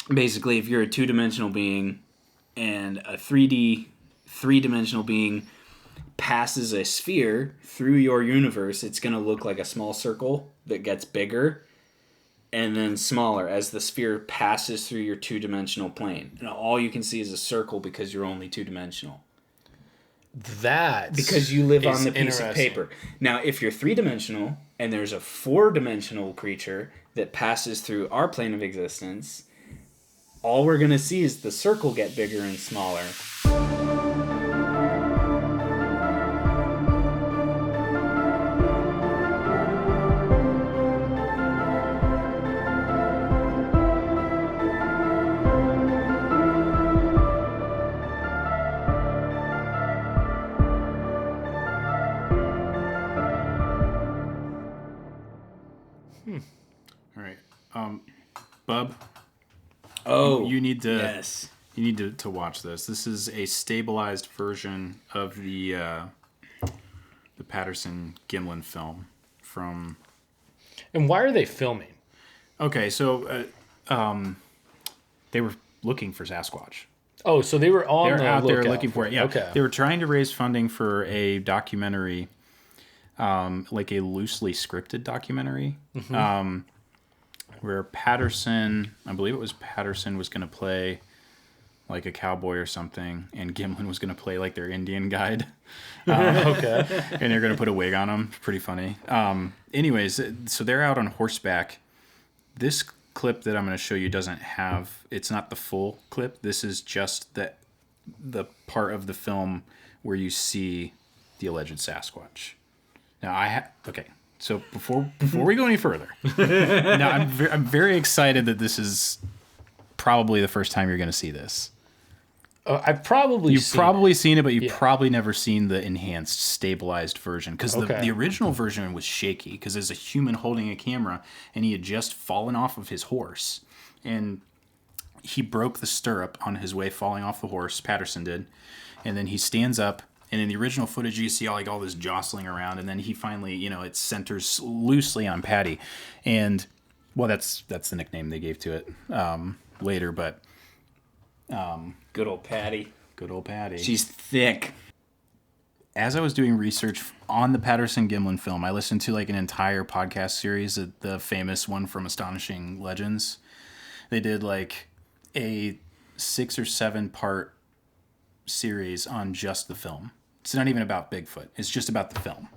basically, if you're a two-dimensional being and a three-dimensional being passes a sphere through your universe, it's going to look like a small circle that gets bigger and then smaller as the sphere passes through your two-dimensional plane. And all you can see is a circle because you're only two-dimensional. Because you live on the piece of paper. Now, if you're three-dimensional and there's a four-dimensional creature that passes through our plane of existence, all we're going to see is the circle get bigger and smaller. All right. Bub. Oh, you need to. Yes. You need to watch this. This is a stabilized version of the Patterson-Gimlin film from. And why are they filming? Okay, so they were looking for Sasquatch. Oh, so they were on They're out there lookout looking for it. Yeah, okay. They were trying to raise funding for a documentary, like a loosely scripted documentary, where Patterson, I believe it was Patterson, was going to play like a cowboy or something, and Gimlin was going to play like their Indian guide. Okay. And they're going to put a wig on him. Pretty funny. Anyways, so they're out on horseback. This clip that I'm going to show you doesn't have, it's not the full clip. This is just the part of the film where you see the alleged Sasquatch. Now okay. So before we go any further, now I'm very excited that this is probably the first time you're going to see this. I've probably seen it, but you've probably never seen the enhanced, stabilized version. Because the original version was shaky, because there's a human holding a camera, and he had just fallen off of his horse. And he broke the stirrup on his way falling off the horse, Patterson did. And then he stands up, and in the original footage, you see all this jostling around, and then he finally, it centers loosely on Patty. And, well, that's the nickname they gave to it later, but... Good old Patty. Good old Patty. She's thick. As I was doing research on the Patterson-Gimlin film, I listened to like an entire podcast series, the famous one from Astonishing Legends. They did like a 6 or 7 part series on just the film. It's not even about Bigfoot. It's just about the film.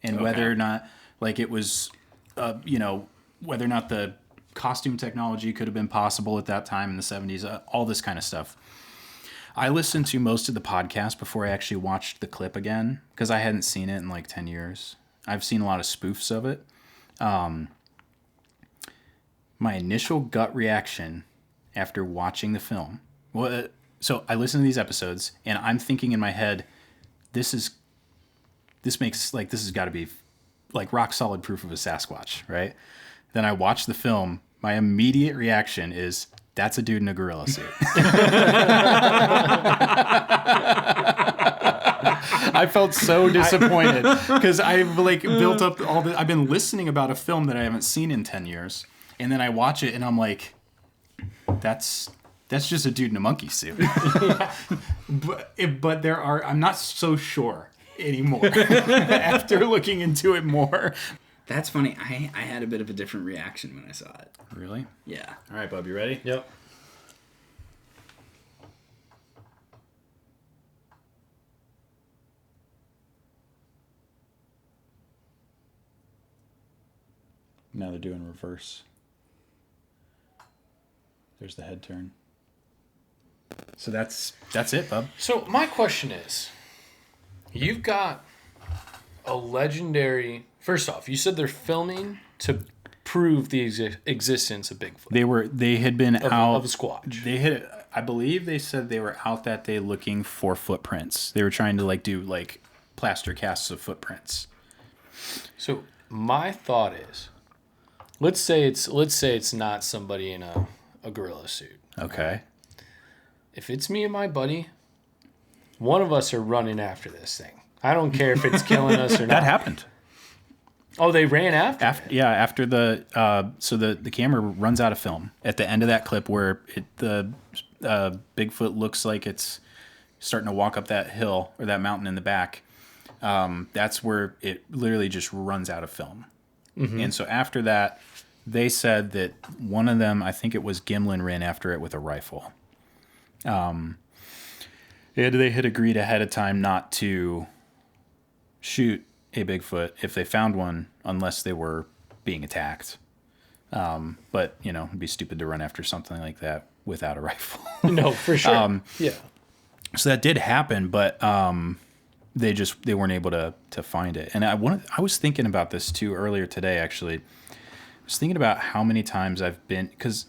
And whether or not like it was, whether or not the costume technology could have been possible at that time in the 70s, all this kind of stuff. I listened to most of the podcast before I actually watched the clip again, because I hadn't seen it in like 10 years. I've seen a lot of spoofs of it. My initial gut reaction after watching the film, so I listened to these episodes, and I'm thinking in my head, this has got to be like rock solid proof of a Sasquatch, right? Then I watch the film. My immediate reaction is, that's a dude in a gorilla suit. I felt so disappointed because I've like built up I've been listening about a film that I haven't seen in 10 years. And then I watch it and I'm like, that's just a dude in a monkey suit. But I'm not so sure anymore after looking into it more. That's funny. I had a bit of a different reaction when I saw it. Really? Yeah. All right, Bub, you ready? Yep. Now they're doing reverse. There's the head turn. So that's it, Bub. So my question is, you've got a legendary... First off, you said they're filming to prove the existence of Bigfoot. They had been out of a Squatch. I believe they said they were out that day looking for footprints. They were trying to like do like plaster casts of footprints. So my thought is, let's say it's not somebody in a gorilla suit. Okay. If it's me and my buddy, one of us are running after this thing. I don't care if it's killing us or not. That happened. Oh, they ran after. After the so the camera runs out of film at the end of that clip where the Bigfoot looks like it's starting to walk up that hill or that mountain in the back. That's where it literally just runs out of film. Mm-hmm. And so after that, they said that one of them, I think it was Gimlin, ran after it with a rifle. They had agreed ahead of time not to shoot a Bigfoot if they found one unless they were being attacked. But, it'd be stupid to run after something like that without a rifle. No, for sure. Yeah. So that did happen, but they weren't able to find it. And I was thinking about this too earlier today, actually. I was thinking about how many times I've been, because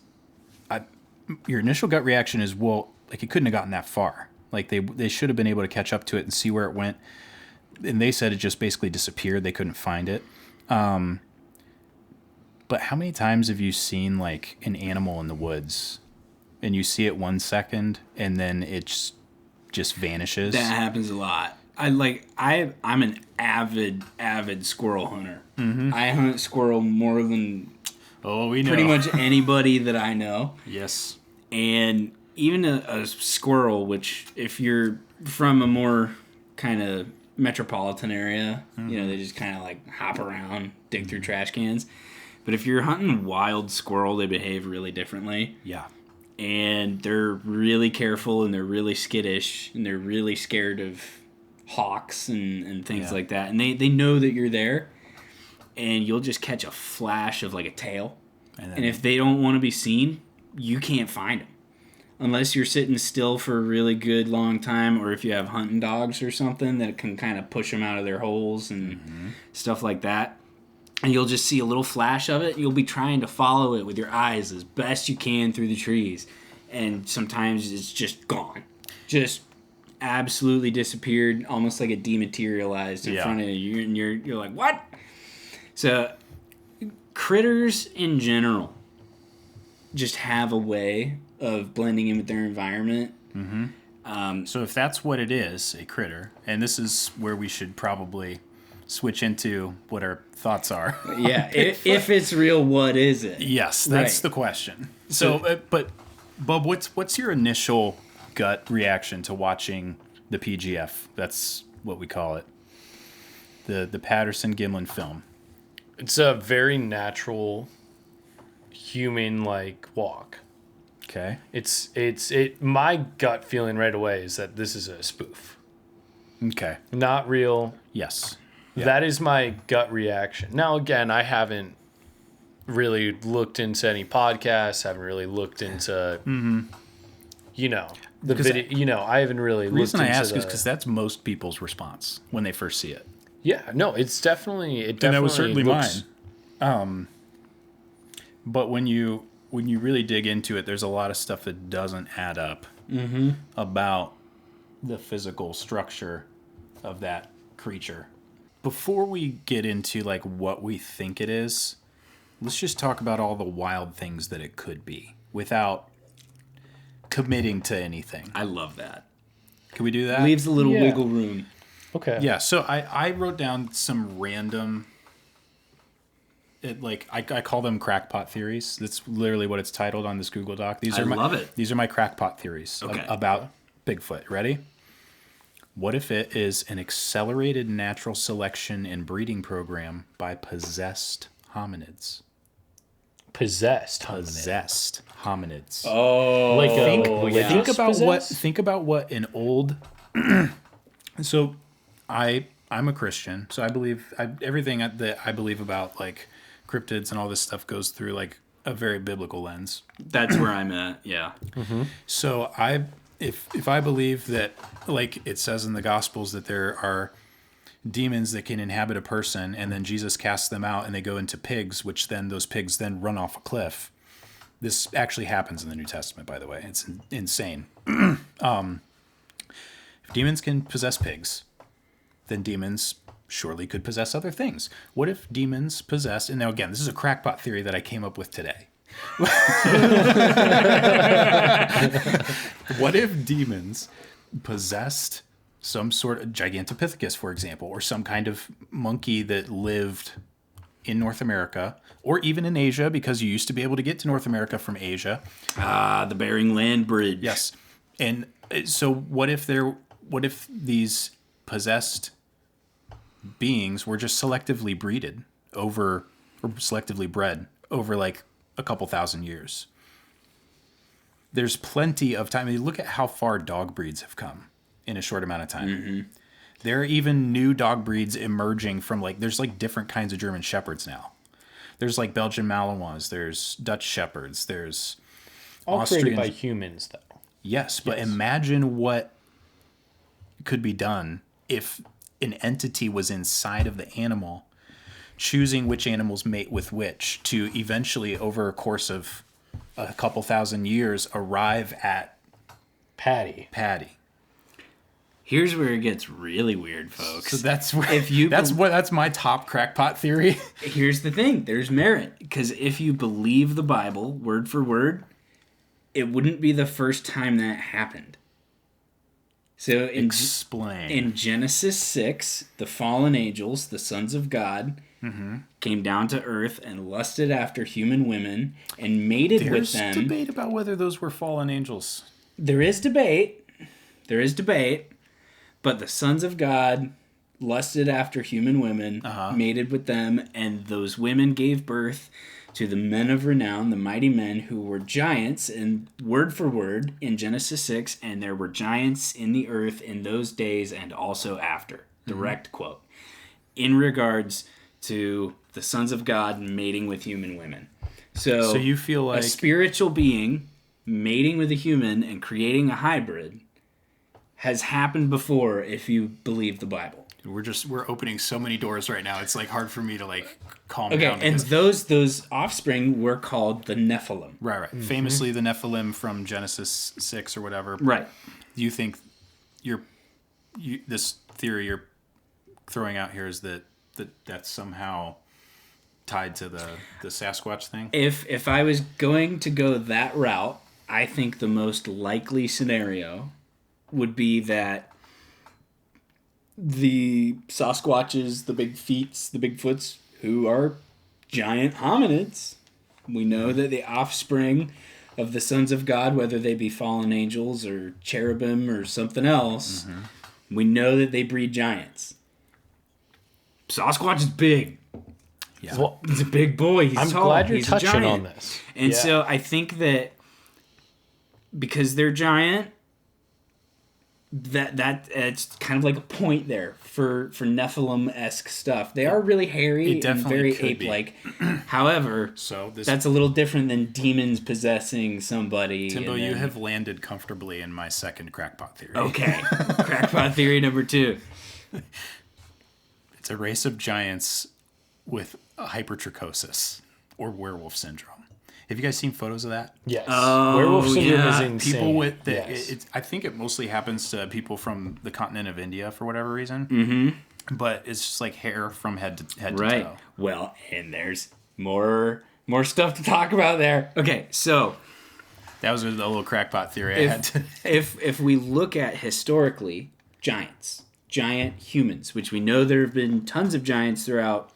your initial gut reaction is, well, like it couldn't have gotten that far. Like they should have been able to catch up to it and see where it went. And they said it just basically disappeared. They couldn't find it. But how many times have you seen like an animal in the woods and you see it 1 second and then it just vanishes? That happens a lot. I'm an avid squirrel hunter. Mm-hmm. I hunt squirrel more than we know pretty much anybody that I know. Yes. And even a squirrel, which if you're from a more kind of metropolitan area, they just kind of like hop around, dig through trash cans. But if you're hunting wild squirrel, they behave really differently. Yeah. And they're really careful and they're really skittish and they're really scared of hawks and things like that. And they know that you're there and you'll just catch a flash of like a tail. And if they don't want to be seen, you can't find them. Unless you're sitting still for a really good long time, or if you have hunting dogs or something that can kind of push them out of their holes and stuff like that. And you'll just see a little flash of it. You'll be trying to follow it with your eyes as best you can through the trees. And sometimes it's just gone. Just absolutely disappeared, almost like it dematerialized in front of you. And you're like, what? So critters in general just have a way of blending in with their environment. Mm-hmm. So if that's what it is, a critter, and this is where we should probably switch into what our thoughts are. Yeah, if it's real, what is it? Yes, that's the question. So, but Bub, what's your initial gut reaction to watching the PGF? That's what we call it. The Patterson-Gimlin film. It's a very natural, human-like walk. Okay. My gut feeling right away is that this is a spoof. Okay. Not real. Yes. Yeah. That is my gut reaction. Now, again, I haven't really looked into any podcasts. Haven't really looked into, the video. I haven't really looked into. The reason I ask is because that's most people's response when they first see it. Yeah. No, it's definitely. And that was certainly mine. But when you really dig into it, there's a lot of stuff that doesn't add up about the physical structure of that creature. Before we get into like what we think it is, let's just talk about all the wild things that it could be without committing to anything. I love that. Can we do that? Leaves a little wiggle room. Okay. Yeah, so I wrote down some random... I call them crackpot theories. That's literally what it's titled on this Google Doc. I love it. These are my crackpot theories about Bigfoot. Ready? What if it is an accelerated natural selection and breeding program by possessed hominids? Possessed hominids. Oh, like think about what an old. So, I'm a Christian, so I believe everything that I believe about like cryptids and all this stuff goes through like a very biblical lens. That's where I'm at. Yeah. Mm-hmm. So if I believe that, like it says in the Gospels, that there are demons that can inhabit a person, and then Jesus casts them out, and they go into pigs, which then those pigs then run off a cliff. This actually happens in the New Testament, by the way. It's insane. If demons can possess pigs, then demons surely could possess other things. What if demons possess, and now again, this is a crackpot theory that I came up with today. What if demons possessed some sort of Gigantopithecus, for example, or some kind of monkey that lived in North America, or even in Asia, because you used to be able to get to North America from Asia. The Bering Land Bridge. Yes. And so what if these possessed beings were just selectively bred over like a couple thousand years? There's plenty of time. I mean, look at how far dog breeds have come in a short amount of time. Mm-hmm. There are even new dog breeds emerging from there's different kinds of German Shepherds now. There's Belgian Malinois, there's Dutch Shepherds, there's all Austrian... created by humans, though. Yes, but imagine what could be done if an entity was inside of the animal, choosing which animals mate with which to eventually, over a course of a couple thousand years, arrive at Patty. Here's where it gets really weird, folks. So that's where, that's my top crackpot theory. Here's the thing: there's merit, because if you believe the Bible word for word, it wouldn't be the first time that happened. So in Genesis 6, the fallen angels, the sons of God, came down to earth and lusted after human women and mated with them. There's debate about whether those were fallen angels. There is debate. But the sons of God lusted after human women, mated with them, and those women gave birth to the men of renown, the mighty men who were giants, and word for word in Genesis 6, and there were giants in the earth in those days and also after. Direct quote. In regards to the sons of God mating with human women. So you feel like a spiritual being mating with a human and creating a hybrid has happened before if you believe the Bible. We're opening so many doors right now. It's hard for me to calm down. Okay, and those offspring were called the Nephilim. Right. Mm-hmm. Famously the Nephilim from Genesis 6 or whatever. Right. Do you think this theory you're throwing out here is that's somehow tied to the Sasquatch thing? If I was going to go that route, I think the most likely scenario would be that the Sasquatches, the big feets, the Bigfoots, who are giant hominids, we know that the offspring of the sons of God, whether they be fallen angels or cherubim or something else, we know that they breed giants. Sasquatch is big. Yeah. Well, he's a big boy. He's tall. Glad you're he's touching on this. And so I think that because they're giant, that it's kind of like a point there for Nephilim-esque stuff. They are really hairy and very ape-like. However, that's a little different than demons possessing somebody. Timbo, you have landed comfortably in my second crackpot theory. Okay. Crackpot theory number 2. It's a race of giants with hypertrichosis or werewolf syndrome. Have you guys seen photos of that? Yes. Oh, werewolf syndrome is insane. People with I think it mostly happens to people from the continent of India for whatever reason. Mm-hmm. But it's just hair from head to toe. Right. Well, and there's more stuff to talk about there. Okay, so that was a little crackpot theory I had to. If we look at historically giant humans, which we know there have been tons of giants throughout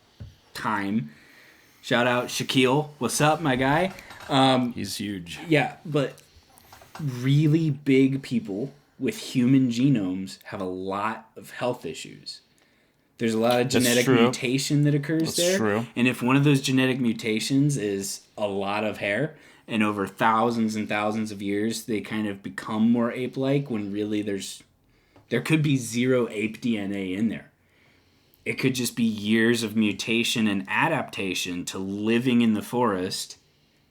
time. Shout out Shaquille. What's up, my guy? He's huge. Yeah, but really big people with human genomes have a lot of health issues. There's a lot of genetic mutation that occurs there. True. And if one of those genetic mutations is a lot of hair, and over thousands and thousands of years, they kind of become more ape-like, when really there could be zero ape DNA in there. It could just be years of mutation and adaptation to living in the forest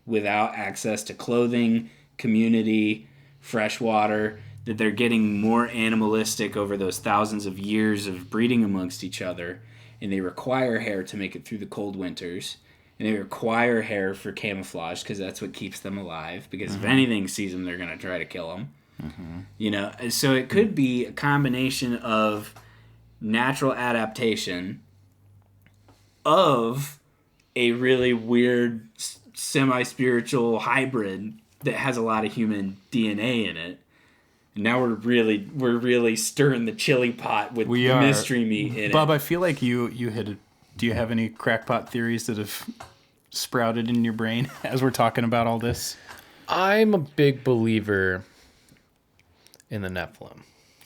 without access to clothing, community, fresh water, that they're getting more animalistic over those thousands of years of breeding amongst each other, and they require hair to make it through the cold winters, and they require hair for camouflage because that's what keeps them alive, because if anything sees them, they're going to try to kill them. So it could be a combination of natural adaptation of a really weird semi-spiritual hybrid that has a lot of human DNA in it. And now we're really stirring the chili pot with the mystery meat in it. Bob, I feel like you hit Do you have any crackpot theories that have sprouted in your brain as we're talking about all this? I'm a big believer in the Nephilim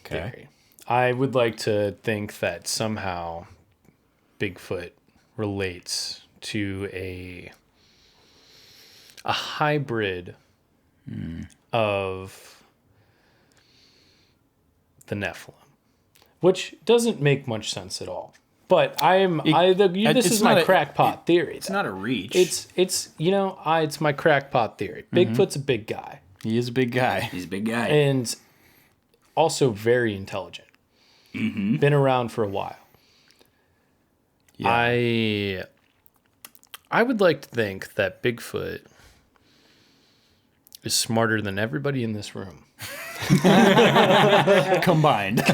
theory. I would like to think that somehow Bigfoot relates to a hybrid of the Nephilim, which doesn't make much sense at all. But this is my crackpot theory. It's not a reach. It's my crackpot theory. Bigfoot's a big guy. He is a big guy. He's a big guy. And also very intelligent. Mm-hmm. Been around for a while. Yeah. I would like to think that Bigfoot is smarter than everybody in this room. Combined.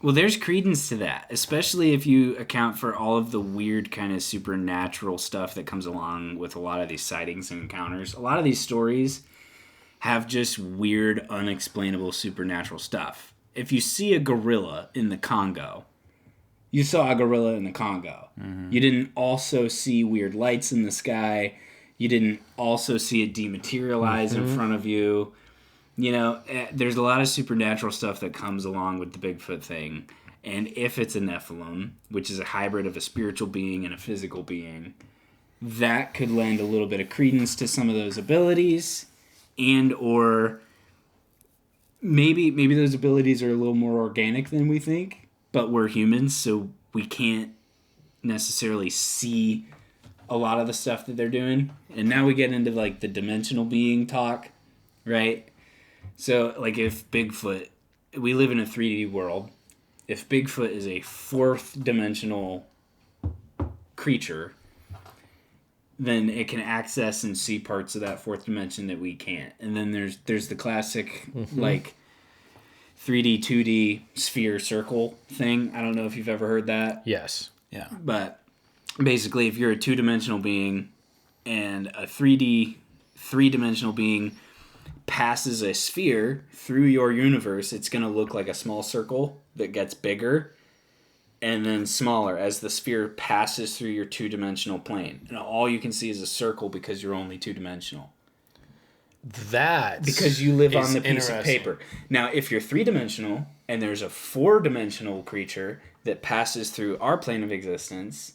Well, there's credence to that, especially if you account for all of the weird kind of supernatural stuff that comes along with a lot of these sightings and encounters. A lot of these stories have just weird, unexplainable supernatural stuff. If you see a gorilla in the Congo, you saw a gorilla in the Congo. Mm-hmm. You didn't also see weird lights in the sky. You didn't also see it dematerialize in front of you. You know, there's a lot of supernatural stuff that comes along with the Bigfoot thing. And if it's a Nephilim, which is a hybrid of a spiritual being and a physical being, that could lend a little bit of credence to some of those abilities. And or maybe those abilities are a little more organic than we think. But we're humans, so we can't necessarily see a lot of the stuff that they're doing. And now we get into like the dimensional being talk, right? So, like, if Bigfoot, we live in a 3D world. If Bigfoot is a fourth dimensional creature, then it can access and see parts of that fourth dimension that we can't. And then there's the classic, like, 3D, 2D sphere circle thing. I don't know if you've ever heard that. Yes. Yeah. But basically, if you're a two-dimensional being and a three-dimensional being passes a sphere through your universe, it's going to look like a small circle that gets bigger and then smaller as the sphere passes through your two-dimensional plane. And all you can see is a circle because you're only two-dimensional. Because you live on the piece of paper. Now, if you're three-dimensional and there's a four-dimensional creature that passes through our plane of existence,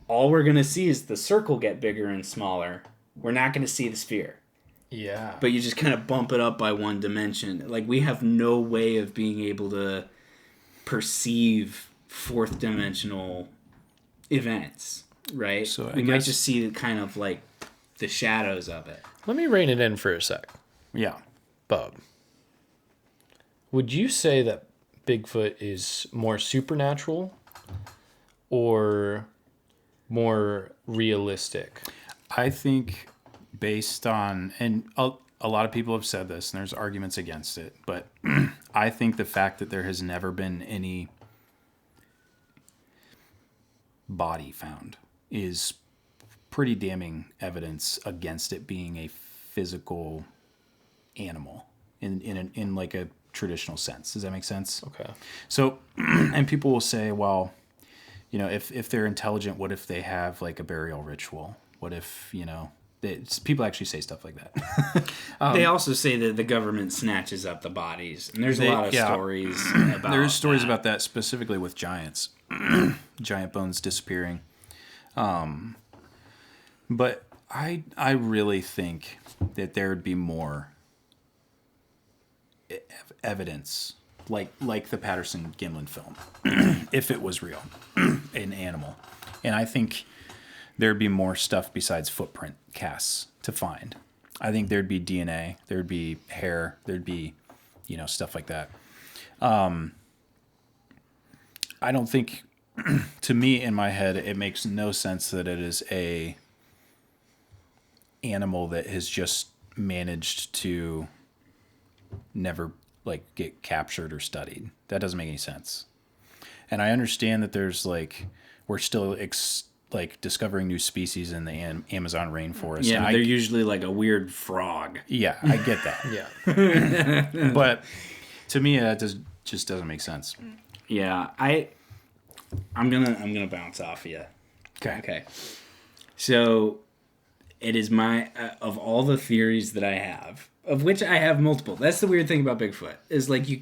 all we're going to see is the circle get bigger and smaller. We're not going to see the sphere. Yeah. But you just kind of bump it up by one dimension. Like, we have no way of being able to perceive fourth dimensional events, right? So we might just see kind of like the shadows of it. Let me rein it in for a sec. Yeah. Bub, would you say that Bigfoot is more supernatural or more realistic? I think based on, and a lot of people have said this, and there's arguments against it, but I think the fact that there has never been any body found is pretty damning evidence against it being a physical animal in like a traditional sense. Does that make sense? Okay. So, and people will say, well, you know, if they're intelligent, what if they have like a burial ritual? What if, you know, people actually say stuff like that. They also say that the government snatches up the bodies, and there's a lot of stories about There's stories that. about that specifically with giants, giant bones disappearing. But I really think that there would be more evidence, like the Patterson Gimlin film, if it was real, an animal, and I think there'd be more stuff besides footprint casts to find. I think there'd be DNA, there'd be hair, there'd be, you know, stuff like that. I don't think, to me in my head, it makes no sense that it is a animal that has just managed to never like get captured or studied. That doesn't make any sense. And I understand that there's like, we're still discovering new species in the Amazon rainforest. Yeah, and they're usually like a weird frog. Yeah, I get that. Yeah. But to me, that just doesn't make sense. Yeah, I'm gonna bounce off of you. Okay. Okay. So it is my of all the theories that I have, of which I have multiple. That's the weird thing about Bigfoot is like you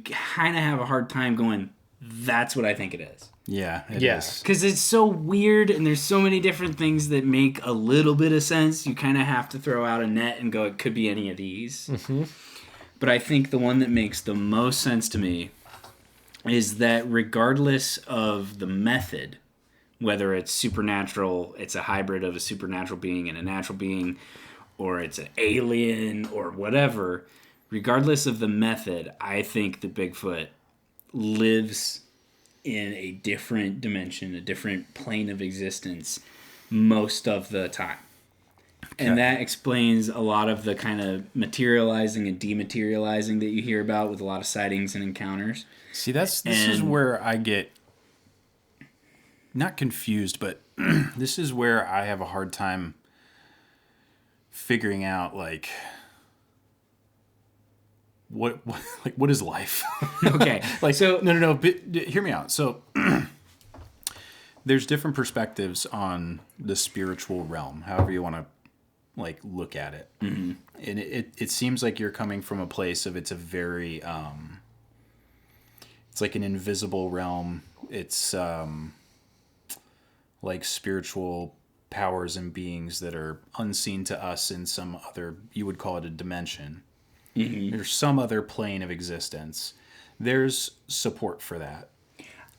kind of have a hard time going. That's what I think it is. Yeah, it Yeah. is. Because it's so weird and there's so many different things that make a little bit of sense. You kind of have to throw out a net and go, it could be any of these. Mm-hmm. But I think the one that makes the most sense to me is that regardless of the method, whether it's supernatural, it's a hybrid of a supernatural being and a natural being, or it's an alien or whatever, regardless of the method, I think that Bigfoot lives in a different dimension, a different plane of existence most of the time. Okay. And that explains a lot of the kind of materializing and dematerializing that you hear about with a lot of sightings and encounters. See, this is where I get not confused, but this is where I have a hard time figuring out like what is life? Okay. Like so no, but hear me out. So there's different perspectives on the spiritual realm, however you want to like look at it. Mm-hmm. And it seems like you're coming from a place of it's a very it's like an invisible realm. It's like spiritual powers and beings that are unseen to us in some other, you would call it a dimension. Mm-hmm. There's some other plane of existence. There's support for that.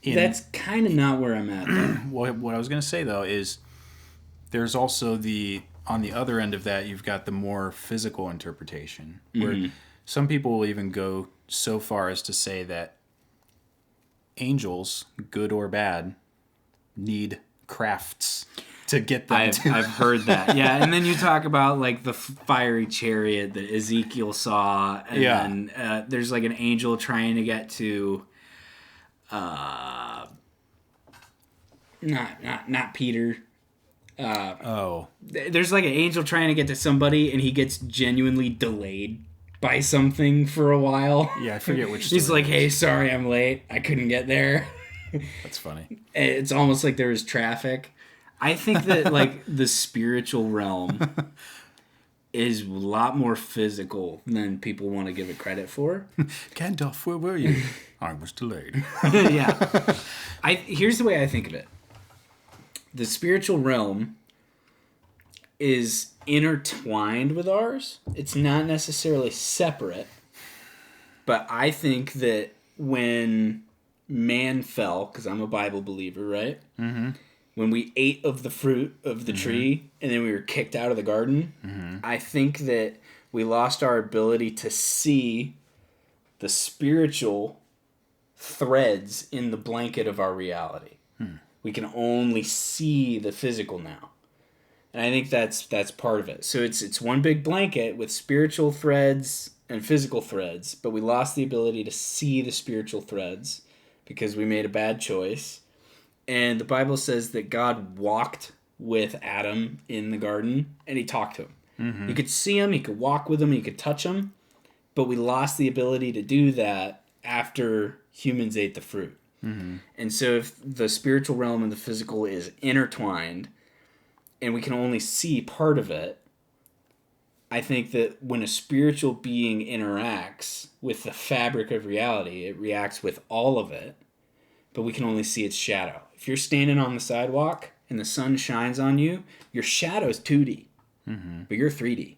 That's kind of not where I'm at, though. What I was going to say, though, is there's also on the other end of that, you've got the more physical interpretation, where some people will even go so far as to say that angels, good or bad, need crafts to get them I've heard that. Yeah, and then you talk about like the fiery chariot that Ezekiel saw, and then there's like an angel trying to get to not Peter. There's like an angel trying to get to somebody and he gets genuinely delayed by something for a while. Yeah, I forget which He's like, "Hey, sorry I'm late. I couldn't get there." That's funny. It's almost like there was traffic. I think that like the spiritual realm is a lot more physical than people want to give it credit for. Gandalf, where were you? I was delayed. Yeah. Here's the way I think of it. The spiritual realm is intertwined with ours. It's not necessarily separate. But I think that when man fell, because I'm a Bible believer, right? Mm-hmm. When we ate of the fruit of the tree and then we were kicked out of the garden, I think that we lost our ability to see the spiritual threads in the blanket of our reality. We can only see the physical now. And I think that's part of it. So it's one big blanket with spiritual threads and physical threads, but we lost the ability to see the spiritual threads because we made a bad choice. And the Bible says that God walked with Adam in the garden and he talked to him. Mm-hmm. You could see him, he could walk with him, he could touch him, but we lost the ability to do that after humans ate the fruit. Mm-hmm. And so if the spiritual realm and the physical is intertwined and we can only see part of it, I think that when a spiritual being interacts with the fabric of reality, it reacts with all of it, but we can only see its shadow. If you're standing on the sidewalk and the sun shines on you, your shadow's 2D, but you're 3D.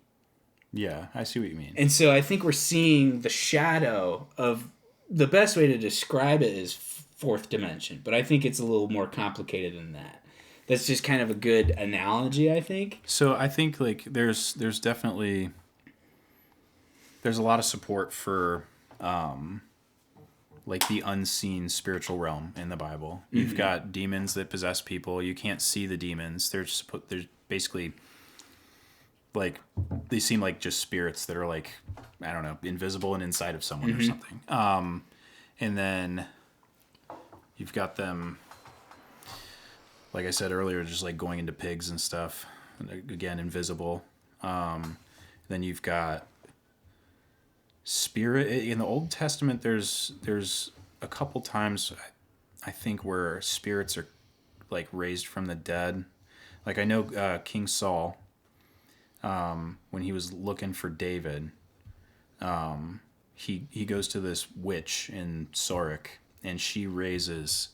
Yeah, I see what you mean. And so I think we're seeing the shadow of, the best way to describe it is fourth dimension, but I think it's a little more complicated than that. That's just kind of a good analogy, I think. So I think like there's definitely there's a lot of support for like the unseen spiritual realm in the Bible. Mm-hmm. You've got demons that possess people. You can't see the demons. They're basically like they seem like just spirits that are like, I don't know, invisible and inside of someone or something. And then you've got them, like I said earlier, just like going into pigs and stuff. Again, invisible. Then you've got spirit in the Old Testament. There's a couple times, I think where spirits are like raised from the dead. Like I know King Saul, when he was looking for David, he goes to this witch in Sorek, and she raises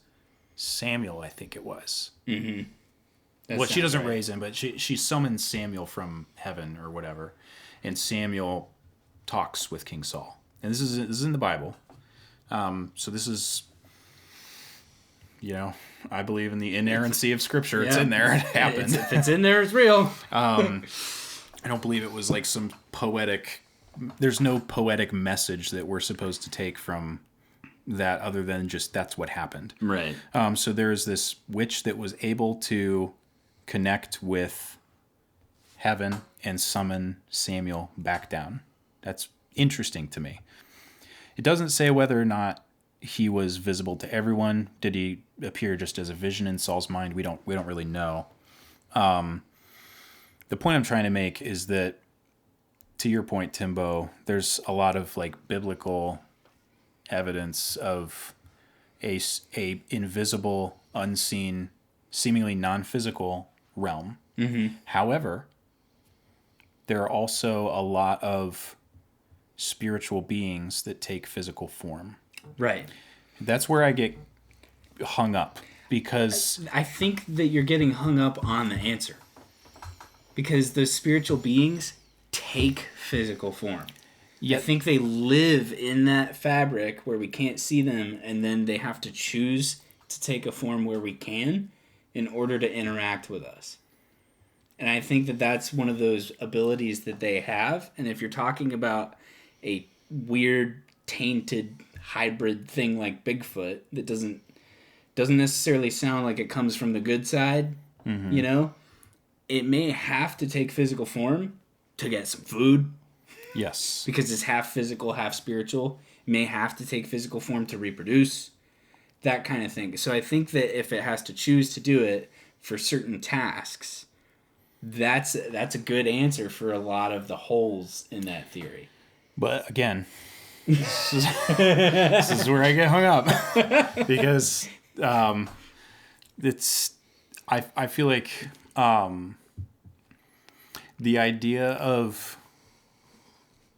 Samuel, I think it was. Mm-hmm. Well, she doesn't raise him, but she summons Samuel from heaven or whatever, and Samuel talks with King Saul. And this is in the Bible. So this is, I believe in the inerrancy of Scripture. It's in there. It happened. If it's in there, it's real. I don't believe it was like some poetic. There's no poetic message that we're supposed to take from that other than just that's what happened. Right. So there's this witch that was able to connect with heaven and summon Samuel back down. That's interesting to me. It doesn't say whether or not he was visible to everyone. Did he appear just as a vision in Saul's mind? We don't really know. The point I'm trying to make is that, to your point, Timbo, there's a lot of like biblical evidence of a invisible, unseen, seemingly non-physical realm. Mm-hmm. However, there are also a lot of spiritual beings that take physical form. Right. That's where I get hung up, because I think that you're getting hung up on the answer. Because those spiritual beings take physical form. I think they live in that fabric where we can't see them, and then they have to choose to take a form where we can in order to interact with us. And I think that that's one of those abilities that they have. And if you're talking about a weird, tainted hybrid thing like Bigfoot that doesn't necessarily sound like it comes from the good side, it may have to take physical form to get some food. Yes. Because it's half physical, half spiritual. It may have to take physical form to reproduce. That kind of thing. So I think that if it has to choose to do it for certain tasks, that's a good answer for a lot of the holes in that theory. But again, this is where I get hung up. Because I feel like the idea of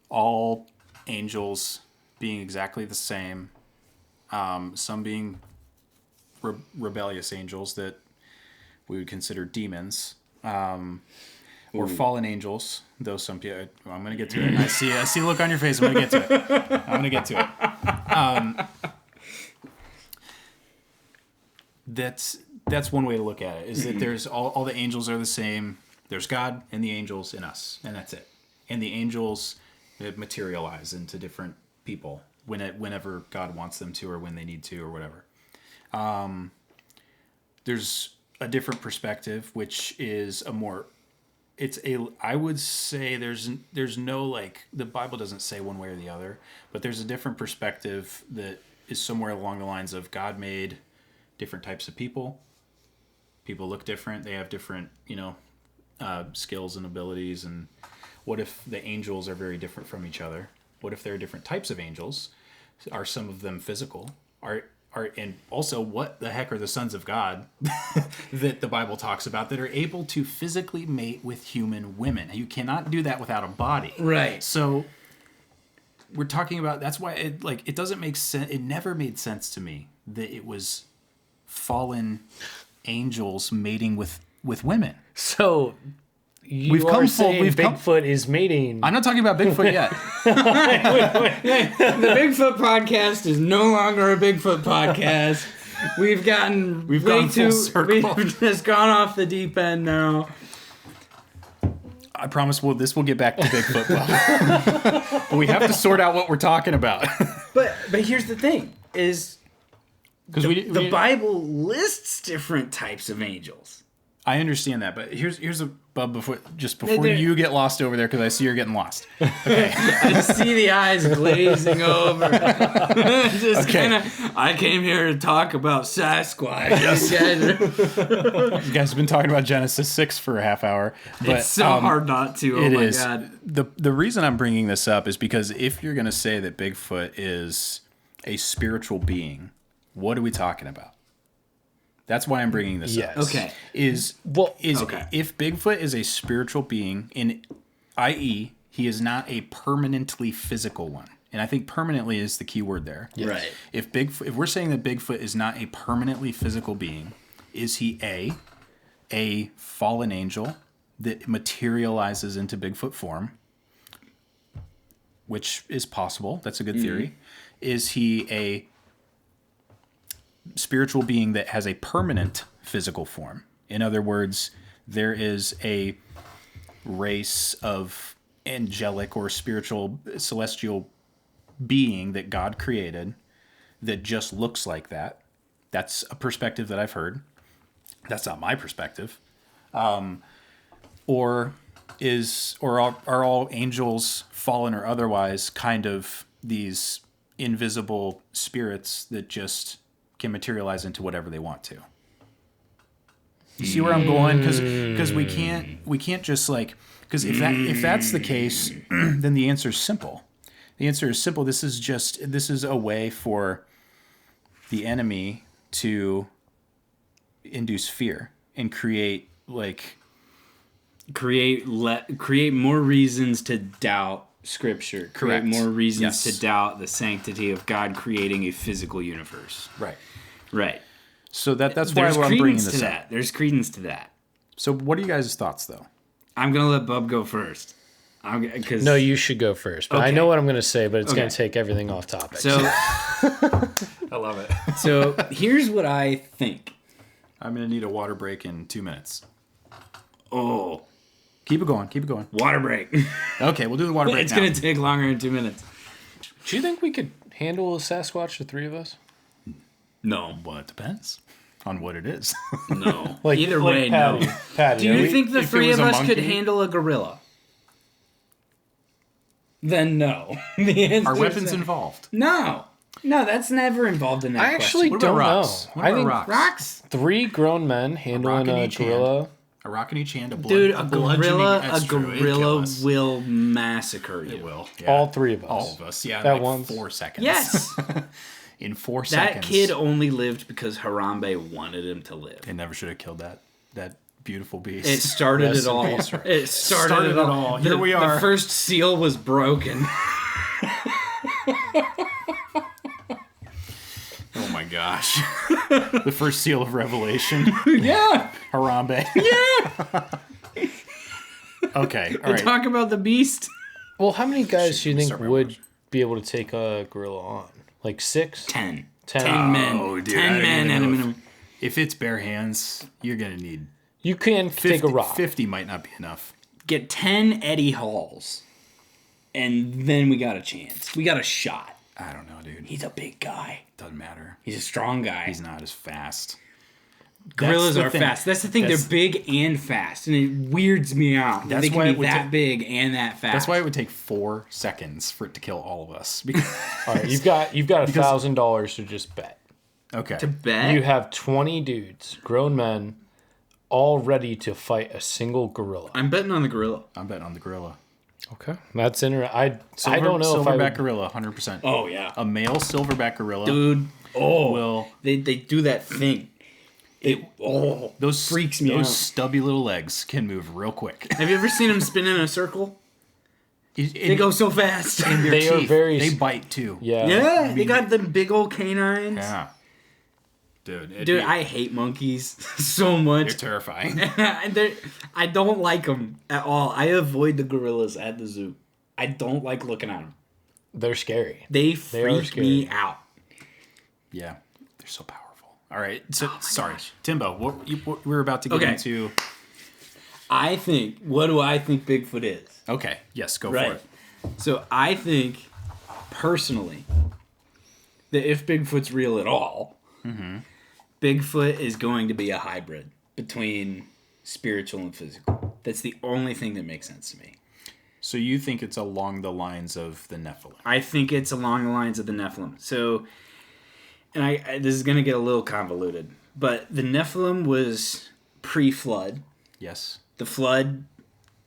all angels being exactly the same, some being rebellious angels that we would consider demons, or fallen angels, though some people, I'm going to get to it. I see a look on your face. I'm going to get to it. That's one way to look at it, is that there's all the angels are the same. There's God and the angels in us, and that's it. And the angels materialize into different people whenever God wants them to, or when they need to, or whatever. There's a different perspective, which is I would say there's no, like, the Bible doesn't say one way or the other, but there's a different perspective that is somewhere along the lines of God made different types of people. People look different. They have different, skills and abilities. And what if the angels are very different from each other? What if there are different types of angels? Are some of them physical? And also, what the heck are the sons of God that the Bible talks about that are able to physically mate with human women? You cannot do that without a body. Right. So we're talking about, that's why it doesn't make sense. It never made sense to me that it was fallen angels mating with women. So Bigfoot is mating. I'm not talking about Bigfoot yet. The Bigfoot podcast is no longer a Bigfoot podcast. We've gone full circle. We've just gone off the deep end now. I promise this will get back to Bigfoot. But we have to sort out what we're talking about. But here's the thing: is the Bible lists different types of angels. I understand that, but here's a before you get lost over there, because I see you're getting lost. Okay. I see the eyes glazing over. I came here to talk about Sasquatch. Yes. You guys have been talking about Genesis 6 for a half hour. But, it's so hard not to. Oh my God. The reason I'm bringing this up is because if you're going to say that Bigfoot is a spiritual being, what are we talking about? That's why I'm bringing this Yes. up. Okay. Okay. If Bigfoot is a spiritual being, i.e., he is not a permanently physical one, and I think permanently is the key word there. Yes. Right. If we're saying that Bigfoot is not a permanently physical being, is he a fallen angel that materializes into Bigfoot form, which is possible. That's a good theory. Is he a spiritual being that has a permanent physical form? In other words, there is a race of angelic or spiritual celestial being that God created that just looks like that. That's a perspective that I've heard. That's not my perspective. Or are all angels, fallen or otherwise, kind of these invisible spirits that just can materialize into whatever they want to? You see where I'm going? Because we can't just like, because if that's the case, then the answer is simple. The answer is simple. This is a way for the enemy to induce fear and create more reasons to doubt Scripture. Correct. Create more reasons Yes. to doubt the sanctity of God creating a physical universe. Right. So that's why There's I'm bringing credence this to up. that. There's credence to that. So what are you guys' thoughts though? I'm gonna let Bub go first. Cause, No, you should go first. But I Okay. know what I'm going to say, but it's going Okay. to take everything off topic. So I love it. so here's what I think. I'm gonna need a water break in 2 minutes. Oh, Keep it going. water break. Okay, we'll do the water break It's now. gonna take longer than 2 minutes. Do you think we could handle a Sasquatch, the three of us? No, Well, it depends on what it is. no. Like, Either like way, Patty, no. Patty, Do are you we- think the if it three was of a us could monkey? handle a gorilla? Then no. The answer Are is weapons no. involved? No, that's never involved in that I actually What don't about rocks? know. What I about think rocks? Rocks? 3 grown men handling in a each hand. gorilla. A rock in each hand, Dude, a bludgeoning- gorilla that's true, it'd kill will us. massacre you. It will. All 3 of us. All of us. Yeah, in At like once. 4 seconds. Yes. In 4 That seconds. kid only lived because Harambe wanted him to live. They never should have killed that beautiful beast. It started Rest it in all. peace, right? It started it all. Here we are. The first seal was broken. Oh my gosh. The first seal of revelation. Yeah. Harambe. Yeah. Okay. All right. Talk about the beast. Well, how many guys do you think Sorry, would be able to take a gorilla on? Like 6? 10. 10. 10 men. Oh, dude, 10 I don't men even at a know if- minimum. If it's bare hands, you're gonna need You can 50, take a rock. 50 might not be enough. Get 10 Eddie Halls. And then we got a chance. We got a shot. I don't know, dude. He's a big guy. Doesn't matter. He's a strong guy. He's not as fast. Gorillas That's the are thing. fast. That's the thing. That's- They're big and fast, and it weirds me out. That's They can why it be would that take- big and that fast. That's why it would take 4 seconds for it to kill all of us. Because, All right, you've got $1,000 to just bet. okay. to bet. You have 20 dudes, grown men, all ready to fight a single gorilla. I'm betting on the gorilla. I'm betting on the gorilla. Okay, that's interesting. I don't know if I Silverback would, gorilla, 100%. Oh yeah, A male silverback gorilla dude. Oh, will. they do that thing. Those freaks me those out. stubby little legs can move real quick. Have you ever seen them spin in a circle? They They go so fast. They are very- They bite too. yeah. Yeah, they got them big old canines. Yeah. Dude. Dude, I hate monkeys so They're much. terrifying. I don't like them at all. I avoid the gorillas at the zoo. I don't like looking at them. They're scary. They are freak me scary. out. Yeah. They're so powerful. All right. So sorry, Timbo. What we're about to get Okay. into. What do I think Bigfoot is? Okay. Yes. Go for Right. it. So I think, personally, that if Bigfoot's real at all, Bigfoot is going to be a hybrid between spiritual and physical. That's the only thing that makes sense to me. So you think it's along the lines of the Nephilim? I think it's along the lines of the Nephilim. So, and I this is going to get a little convoluted, but the Nephilim was pre-flood. Yes. The flood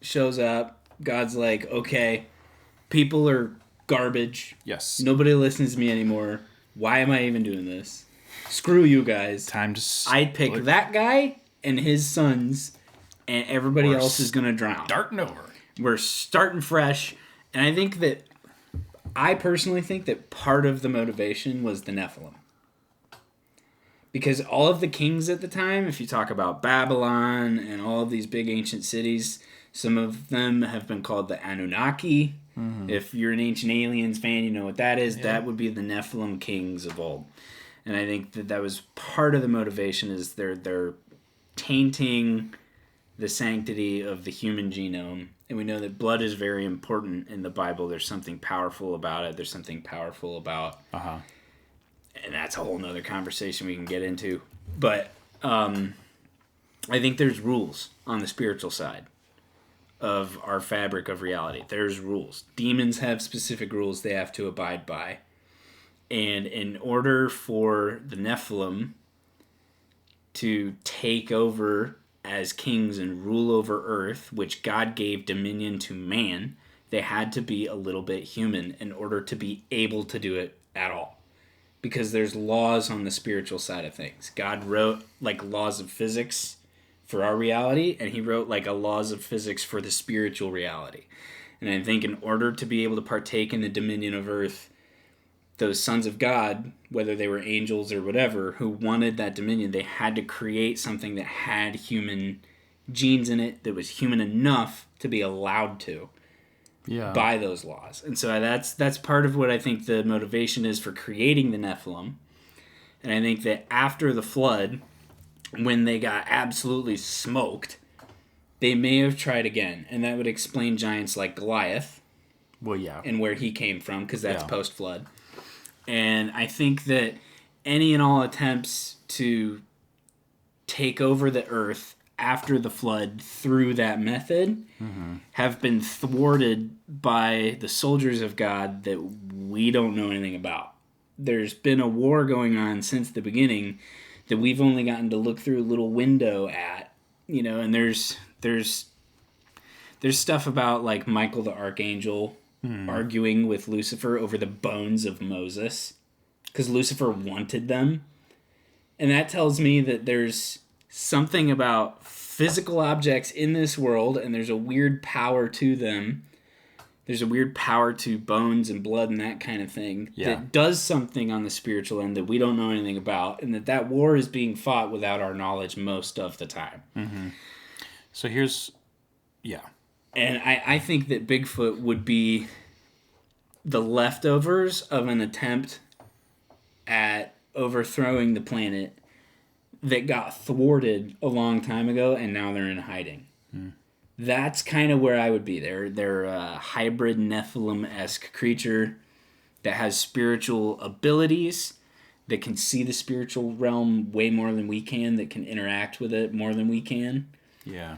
shows up. God's like, okay, people are garbage. Yes. Nobody listens to me anymore. Why am I even doing this? Screw you guys. Time to I'd pick that guy and his sons, and everybody else is going to drown. starting over. We're starting fresh. And I personally think that part of the motivation was the Nephilim. Because all of the kings at the time, if you talk about Babylon and all of these big ancient cities, some of them have been called the Anunnaki. Mm-hmm. If you're an Ancient Aliens fan, you know what that is. Yeah. That would be the Nephilim kings of old. And I think that was part of the motivation is they're tainting the sanctity of the human genome. And we know that blood is very important in the Bible. There's something powerful about it. There's something powerful about... Uh-huh. And that's a whole nother conversation we can get into. But I think there's rules on the spiritual side of our fabric of reality. There's rules. Demons have specific rules they have to abide by. And in order for the Nephilim to take over as kings and rule over earth, which God gave dominion to man, they had to be a little bit human in order to be able to do it at all. Because there's laws on the spiritual side of things. God wrote like laws of physics for our reality, and he wrote like a laws of physics for the spiritual reality. And I think in order to be able to partake in the dominion of earth, those sons of God, whether they were angels or whatever, who wanted that dominion, they had to create something that had human genes in it, that was human enough to be allowed to. Yeah. By those laws. And so that's part of what I think the motivation is for creating the Nephilim. And I think that after the flood, when they got absolutely smoked, they may have tried again. And that would explain giants like Goliath. Well, yeah. And where he came from, because that's post-flood. And I think that any and all attempts to take over the earth after the flood through that method have been thwarted by the soldiers of God that we don't know anything about. There's been a war going on since the beginning that we've only gotten to look through a little window at, and there's stuff about like Michael the Archangel arguing with Lucifer over the bones of Moses because Lucifer wanted them. And that tells me that there's something about physical objects in this world, and there's a weird power to them. There's a weird power to bones and blood and that kind of thing that does something on the spiritual end that we don't know anything about, and that war is being fought without our knowledge most of the time. Mm-hmm. So And I think that Bigfoot would be the leftovers of an attempt at overthrowing the planet that got thwarted a long time ago, and now they're in hiding. That's kind of where I would be. They're a hybrid Nephilim-esque creature that has spiritual abilities, that can see the spiritual realm way more than we can, that can interact with it more than we can. Yeah.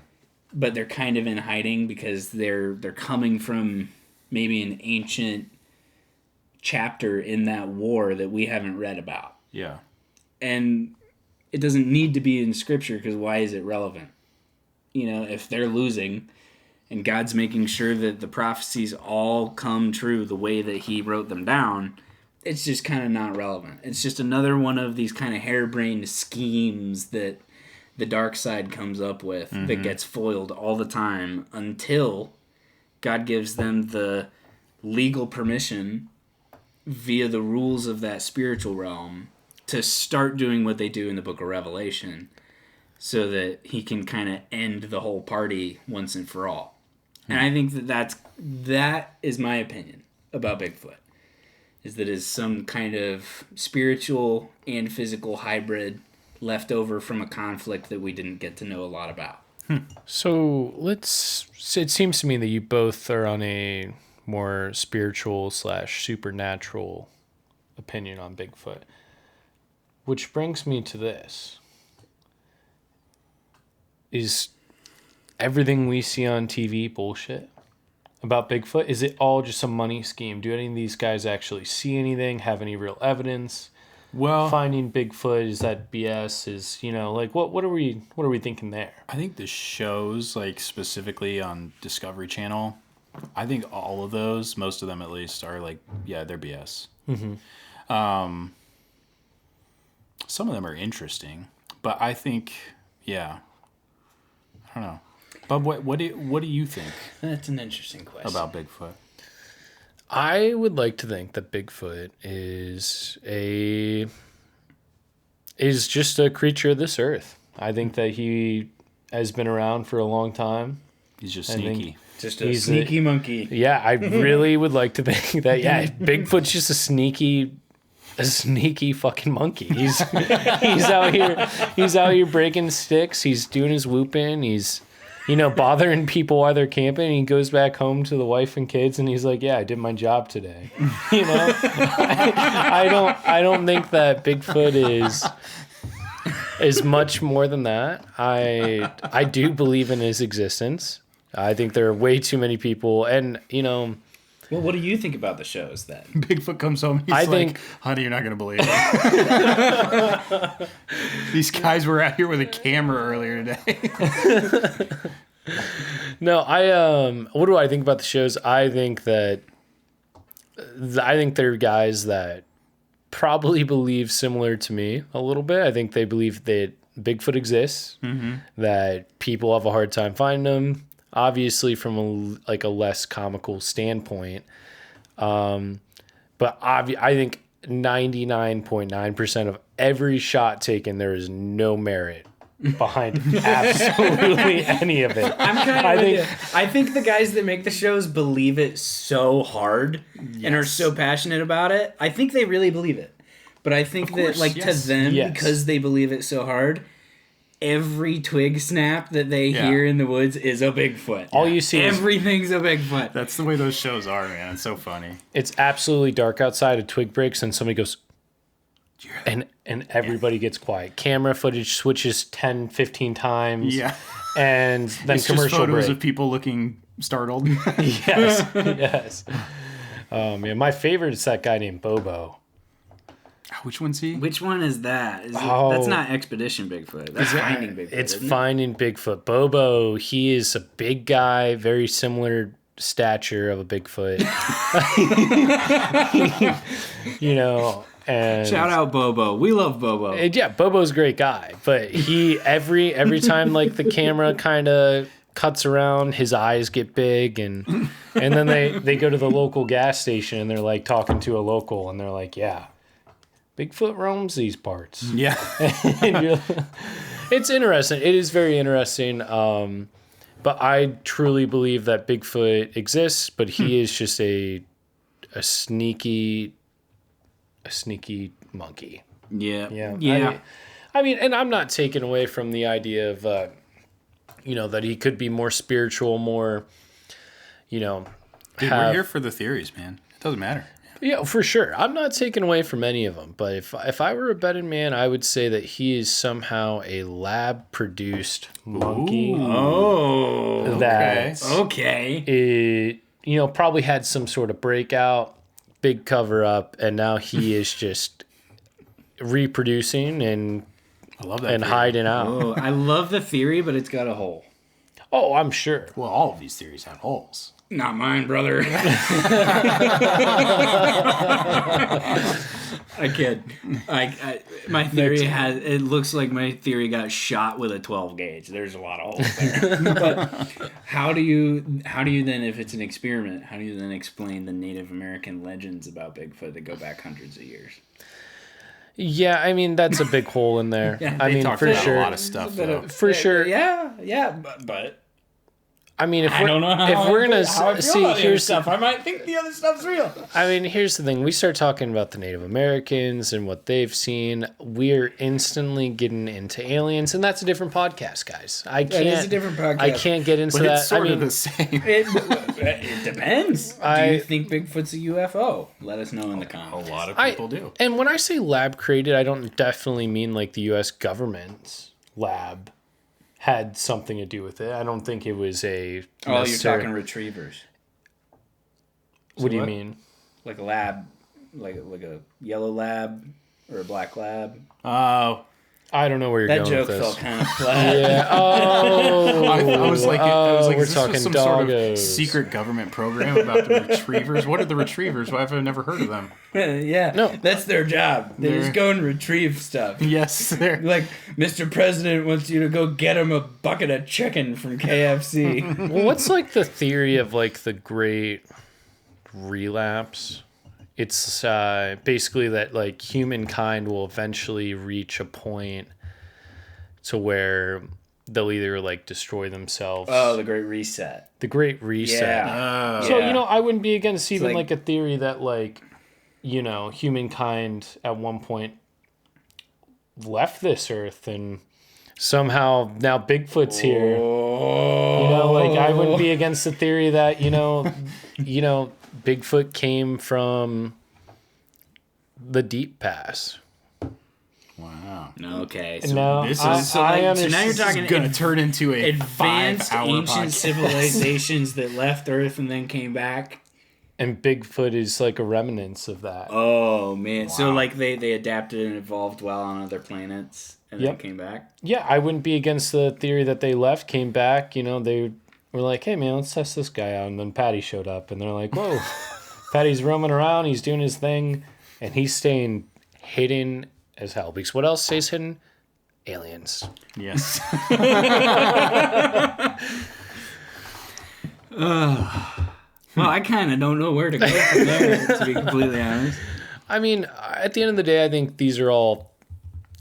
But they're kind of in hiding because they're coming from maybe an ancient chapter in that war that we haven't read about. Yeah. And it doesn't need to be in Scripture because why is it relevant? If they're losing and God's making sure that the prophecies all come true the way that he wrote them down, it's just kind of not relevant. It's just another one of these kind of harebrained schemes that the dark side comes up with that gets foiled all the time until God gives them the legal permission via the rules of that spiritual realm to start doing what they do in the book of Revelation so that he can kind of end the whole party once and for all. And I think that is my opinion about Bigfoot, is that it's some kind of spiritual and physical hybrid left over from a conflict that we didn't get to know a lot about. So it seems to me that you both are on a more spiritual / supernatural opinion on Bigfoot. Which brings me to this. Is everything we see on TV bullshit about Bigfoot? Is it all just a money scheme? Do any of these guys actually see anything? Have any real evidence? Well, finding Bigfoot, is that BS? Is, what are we thinking there? I think the shows, like specifically on Discovery Channel, I think all of those, most of them at least, are like, they're BS. Mm-hmm. Some of them are interesting, but I think, yeah, I don't know. Bub, what do you think That's an interesting question. about Bigfoot? I would like to think that Bigfoot is just a creature of this earth. I think that he has been around for a long time. He's just I think- sneaky. Just a sneaky monkey. Yeah, I really would like to think that. Yeah, Bigfoot's just a sneaky fucking monkey. He's out here breaking sticks. He's doing his whooping. He's bothering people while they're camping. He goes back home to the wife and kids, and he's like, "Yeah, I did my job today." I don't think that Bigfoot is much more than that. I do believe in his existence. I think there are way too many people, and Well, what do you think about the shows then? Bigfoot comes home. He's I like, think- honey, you're not going to believe it. These guys were out here with a camera earlier today. No, what do I think about the shows? I think they're guys that probably believe similar to me a little bit. I think they believe that Bigfoot exists, that people have a hard time finding them, obviously from a less comical standpoint. But I think 99.9% of every shot taken, there is no merit behind absolutely any of it. I'm kind of with you. I think the guys that make the shows believe it so hard and are so passionate about it. I think they really believe it. But I think that, to them, because they believe it so hard, every twig snap that they hear in the woods is a Bigfoot. All you see everything's a Bigfoot. That's the way those shows are, man. It's so funny. It's absolutely dark outside, a twig breaks, and somebody goes, and everybody gets quiet. Camera footage switches 10, 15 times. Yeah. And then It's commercial just photos break. of people looking startled. Yes. Oh, man. My favorite is that guy named Bobo. Which one's he? Which one is that? That's not Expedition Bigfoot. That's Finding Bigfoot. It's isn't it? Finding Bigfoot. Bobo, he is a big guy, very similar stature of a Bigfoot. And Shout out Bobo. We love Bobo. yeah, Bobo's a great guy, but he every time the camera kind of cuts around, his eyes get big, and then they go to the local gas station and they're talking to a local and they're like, yeah, Bigfoot roams these parts. Yeah. It's interesting. It is very interesting. But I truly believe that Bigfoot exists, but he is just a sneaky monkey. Yeah. I mean, and I'm not taking away from the idea of, that he could be more spiritual, more, Dude, we're here for the theories, man. It doesn't matter. Yeah, for sure. I'm not taking away from any of them, but if I were a betting man, I would say that he is somehow a lab-produced monkey. Oh. That Okay. probably had some sort of breakout, big cover-up, and now he is just reproducing and I love that. and theory. hiding out. Oh, I love the theory, but it's got a hole. Oh, I'm sure. Well, all of these theories have holes. Not mine, brother. I kid. My theory it looks like my theory got shot with a 12 gauge. There's a lot of holes there. But how do you then, if it's an experiment, how do you then explain the Native American legends about Bigfoot that go back hundreds of years? Yeah, I mean, that's a big hole in there. Yeah, I They mean, talked for about sure. a lot of stuff, though. For sure. Yeah, but I mean, if I don't know if we're gonna how I feel see, about the other here's stuff. I might think the other stuff's real. I mean, here's the thing. We start talking about the Native Americans and what they've seen. We're instantly getting into aliens, and that's a different podcast, guys. It is a different podcast. I can't get into But that. it's sort I of mean, the same. It depends. Do you think Bigfoot's a UFO? Let us know in the comments. A lot of people do. And when I say lab created, I don't definitely mean the U.S. government's lab had something to do with it. I don't think it was a. Oh, you're talking retrievers. What do you what? mean? Like a lab, like a yellow lab or a black lab. Oh, I don't know where you're That going joke with this. felt kind of flat. Yeah. Oh. I was like, we're is this talking some sort of doggos. secret government program about the retrievers? What are the retrievers? Why have I never heard of them? Yeah, No. that's their job. They just go and retrieve stuff. Yes, they're Like, Mr. President wants you to go get him a bucket of chicken from KFC. Well, what's like the theory of like the great relapse? It's basically that like humankind will eventually reach a point to where they'll either like destroy themselves. Oh, the Great Reset. The Great Reset. Yeah. So, Yeah. I wouldn't be against even like- like a theory that like, humankind at one point left this earth and somehow now Bigfoot's here. I wouldn't be against the theory that, Bigfoot came from the deep past. wow. Okay. No, this I, is- so, I like, so now you're understand. talking Gonna turn into a advanced 5-hour ancient podcast. civilizations that left Earth and then came back. And Bigfoot is like a remnants of that. Oh man! So Wow. like they adapted and evolved well on other planets and then Yep. came back. Yeah, I wouldn't be against the theory that they left, came back. They were like, hey man, let's test this guy out. And then Patty showed up and they're like, whoa, Patty's roaming around, he's doing his thing, and he's staying hidden as hell. Because what else stays hidden? Aliens. Yes. Well, I kind of don't know where to go from there, to be completely honest. I mean, at the end of the day, I think these are all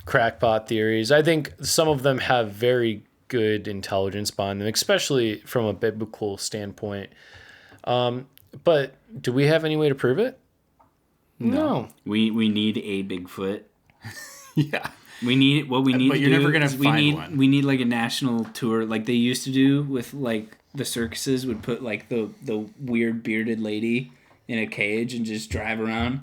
crackpot theories. I think some of them have very good intelligence behind them, especially from a biblical standpoint. But do we have any way to prove it? No. We need a Bigfoot. Yeah. We need what we need. But to you're do never gonna is find one. We need like a national tour, like they used to do with like the circuses would put like the weird bearded lady in a cage and just drive around,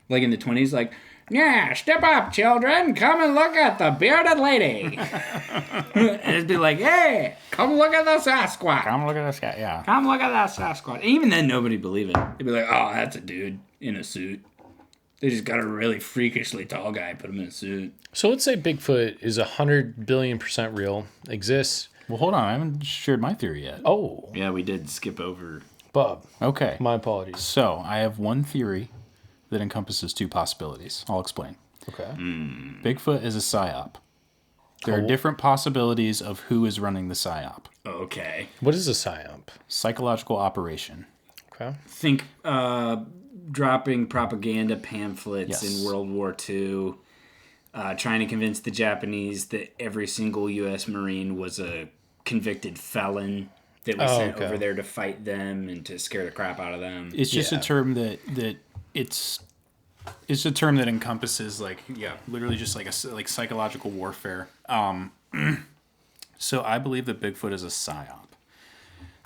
like in the 20s, like, yeah, step up, children, come and look at the bearded lady. And it'd be like, hey, come look at the Sasquatch. Come look at this guy. Yeah. Come look at that Sasquatch. And even then, nobody believed it. They'd be like, oh, that's a dude in a suit. They just got a really freakishly tall guy, put him in a suit. So let's say Bigfoot is 100 billion% real, exists. Well, hold on. I haven't shared my theory yet. Oh, Yeah, we did skip over. Bob, Okay. my apologies. So I have one theory that encompasses two possibilities. I'll explain. Okay. Bigfoot is a psyop. There are different possibilities of who is running the psyop. Okay. What is a psyop? Psychological operation. Okay. Think dropping propaganda pamphlets Yes. in World War II, trying to convince the Japanese that every single U.S. Marine was a convicted felon that was sent okay. over there to fight them and to scare the crap out of them. It's just Yeah. a term that it's a term that encompasses literally just like like psychological warfare. So I believe that Bigfoot is a psyop.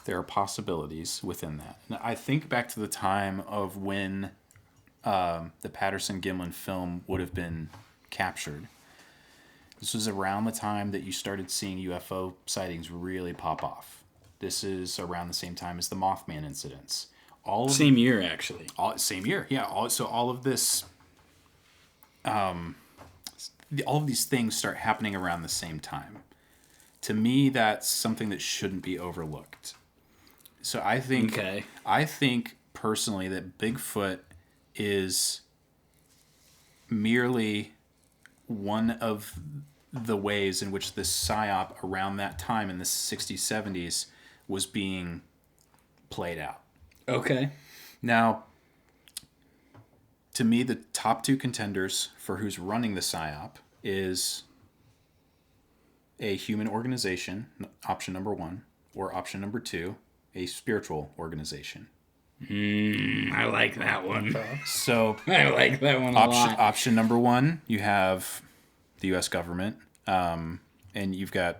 There are possibilities within that. Now, I think back to the time of when the Patterson-Gimlin film would have been captured. This was around the time that you started seeing UFO sightings really pop off. This is around the same time as the Mothman incidents. Same year, actually. Same year, yeah. All of this, all of these things start happening around the same time. To me, that's something that shouldn't be overlooked. So I think personally that Bigfoot is merely one of the ways in which this psyop around that time in the 60s, 70s was being played out. Okay. Now, to me, the top two contenders for who's running the PSYOP is a human organization, option number one, or option number two, a spiritual organization. I like that one. So, I like that one a lot. option number one, you have the U.S. government, and you've got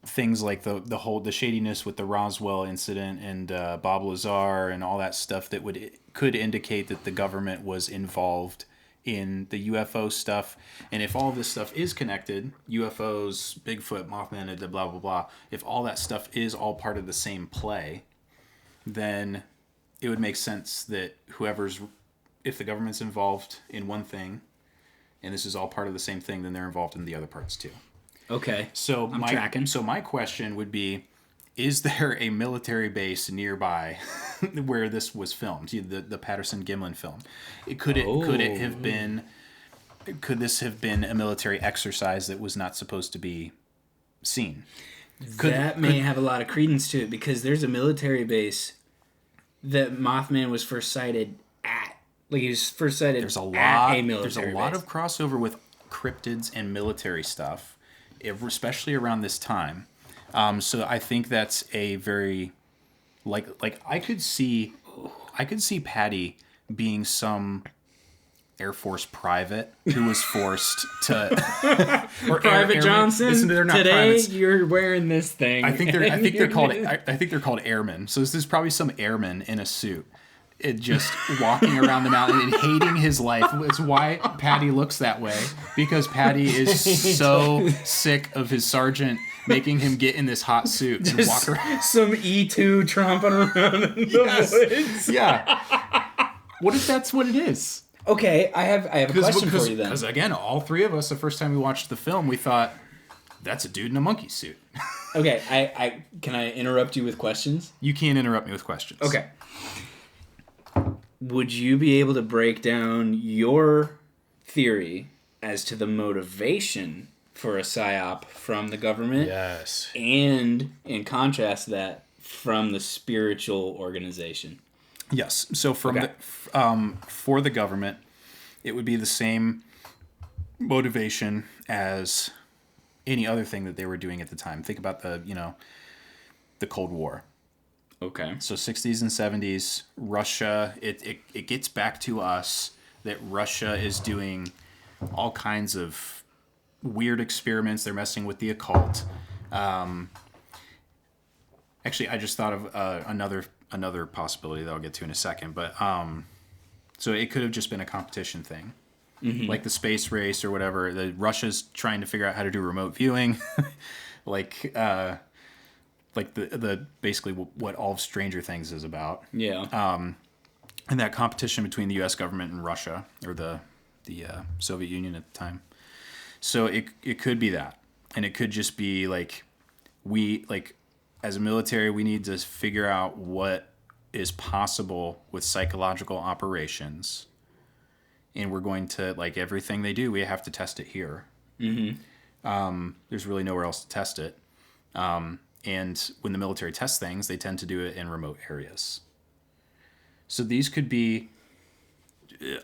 things like the shadiness with the Roswell incident and Bob Lazar and all that stuff that could indicate that the government was involved in the UFO stuff. And if all of this stuff is connected, UFOs, Bigfoot, Mothman, and blah blah blah, if all that stuff is all part of the same play, then it would make sense that if the government's involved in one thing, and this is all part of the same thing, then they're involved in the other parts too. Okay. So I'm tracking. So my question would be, is there a military base nearby where this was filmed? The Patterson-Gimlin film. Could this have been a military exercise that was not supposed to be seen? That may have a lot of credence to it, because there's a military base that Mothman was first sighted at. Like, he was first sighted There's a at a military There's a base. lot of crossover with cryptids and military stuff, especially around this time. So I think that's a very like I could see Patty being some Air Force private who was forced to or Private Johnson. Listen, they're not today privates. you're wearing this thing. I think they're called airmen. So this is probably some airman in a suit. It just walking around the mountain and hating his life. It's why Patty looks that way, because Patty is so sick of his sergeant making him get in this hot suit and walk around. Some E2 tromping around in the woods. Yeah. What if that's what it is? Okay, I have a question for you then. Because again, all three of us, the first time we watched the film, we thought, that's a dude in a monkey suit. Okay, I can I interrupt you with questions? You can't interrupt me with questions. Okay. Would you be able to break down your theory as to the motivation for a PSYOP from the government? Yes. And in contrast that from the spiritual organization? Yes. So for the government, it would be the same motivation as any other thing that they were doing at the time. Think about the Cold War. Okay. So 60s and 70s, Russia, it gets back to us that Russia is doing all kinds of weird experiments. They're messing with the occult. Actually, I just thought of another possibility that I'll get to in a second. But so it could have just been a competition thing. Mm-hmm. Like the space race or whatever. Russia's trying to figure out how to do remote viewing. like the basically what all of Stranger Things is about. Yeah. And that competition between the U.S. government and Russia, or the Soviet Union at the time. So it could be that, and it could just be as a military, we need to figure out what is possible with psychological operations, and we're going to, like everything they do, we have to test it here. Mm-hmm. There's really nowhere else to test it. And when the military tests things, they tend to do it in remote areas. So these could be,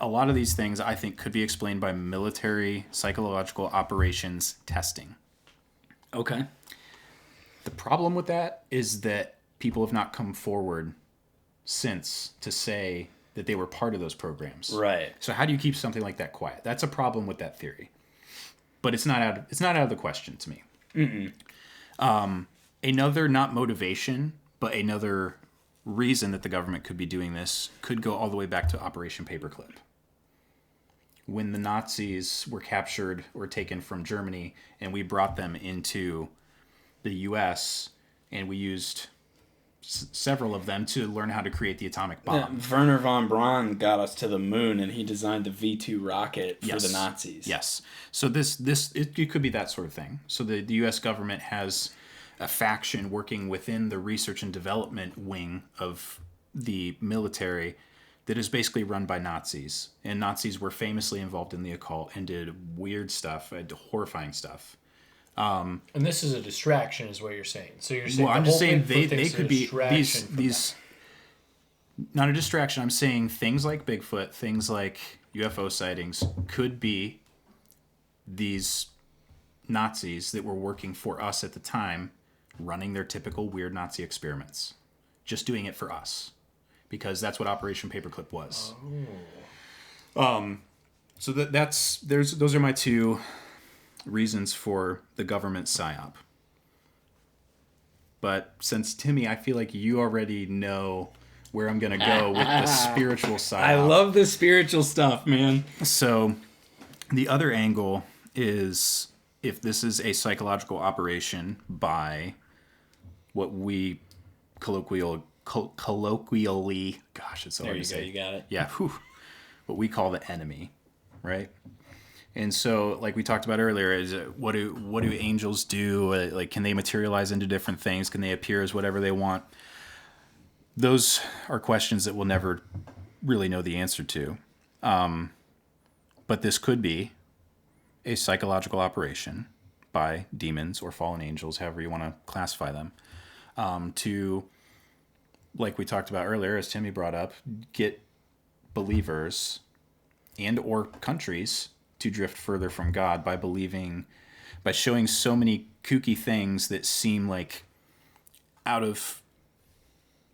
a lot of these things I think could be explained by military psychological operations testing. Okay. The problem with that is that people have not come forward since to say that they were part of those programs. Right. So how do you keep something like that quiet? That's a problem with that theory. But it's not out of the question to me. Mm-mm. Another, not motivation, but another reason that the government could be doing this could go all the way back to Operation Paperclip. When the Nazis were captured or taken from Germany, and we brought them into the U.S., and we used several of them to learn how to create the atomic bomb. Werner von Braun got us to the moon, and he designed the V2 rocket for the Nazis. Yes. So it could be that sort of thing. So the U.S. government has a faction working within the research and development wing of the military that is basically run by Nazis. And Nazis were famously involved in the occult and did weird stuff, horrifying stuff. And this is a distraction, is what you're saying. So you're saying, well, I'm just saying they could be these not a distraction. I'm saying things like Bigfoot, things like UFO sightings could be these Nazis that were working for us at the time, running their typical weird Nazi experiments, just doing it for us, because that's what Operation Paperclip was. Oh. So those are my two reasons for the government PSYOP. But since Timmy, I feel like you already know where I'm gonna go with the spiritual PSYOP. I love the spiritual stuff, man. So the other angle is, if this is a psychological operation by what we colloquially, gosh, it's so hard to say. You got it. Yeah, what we call the enemy, right? And so, like we talked about earlier, is what do angels do? Like, can they materialize into different things? Can they appear as whatever they want? Those are questions that we'll never really know the answer to. But this could be a psychological operation by demons or fallen angels, however you want to classify them, to, like we talked about earlier, as Timmy brought up, get believers and or countries to drift further from God by showing so many kooky things that seem like out of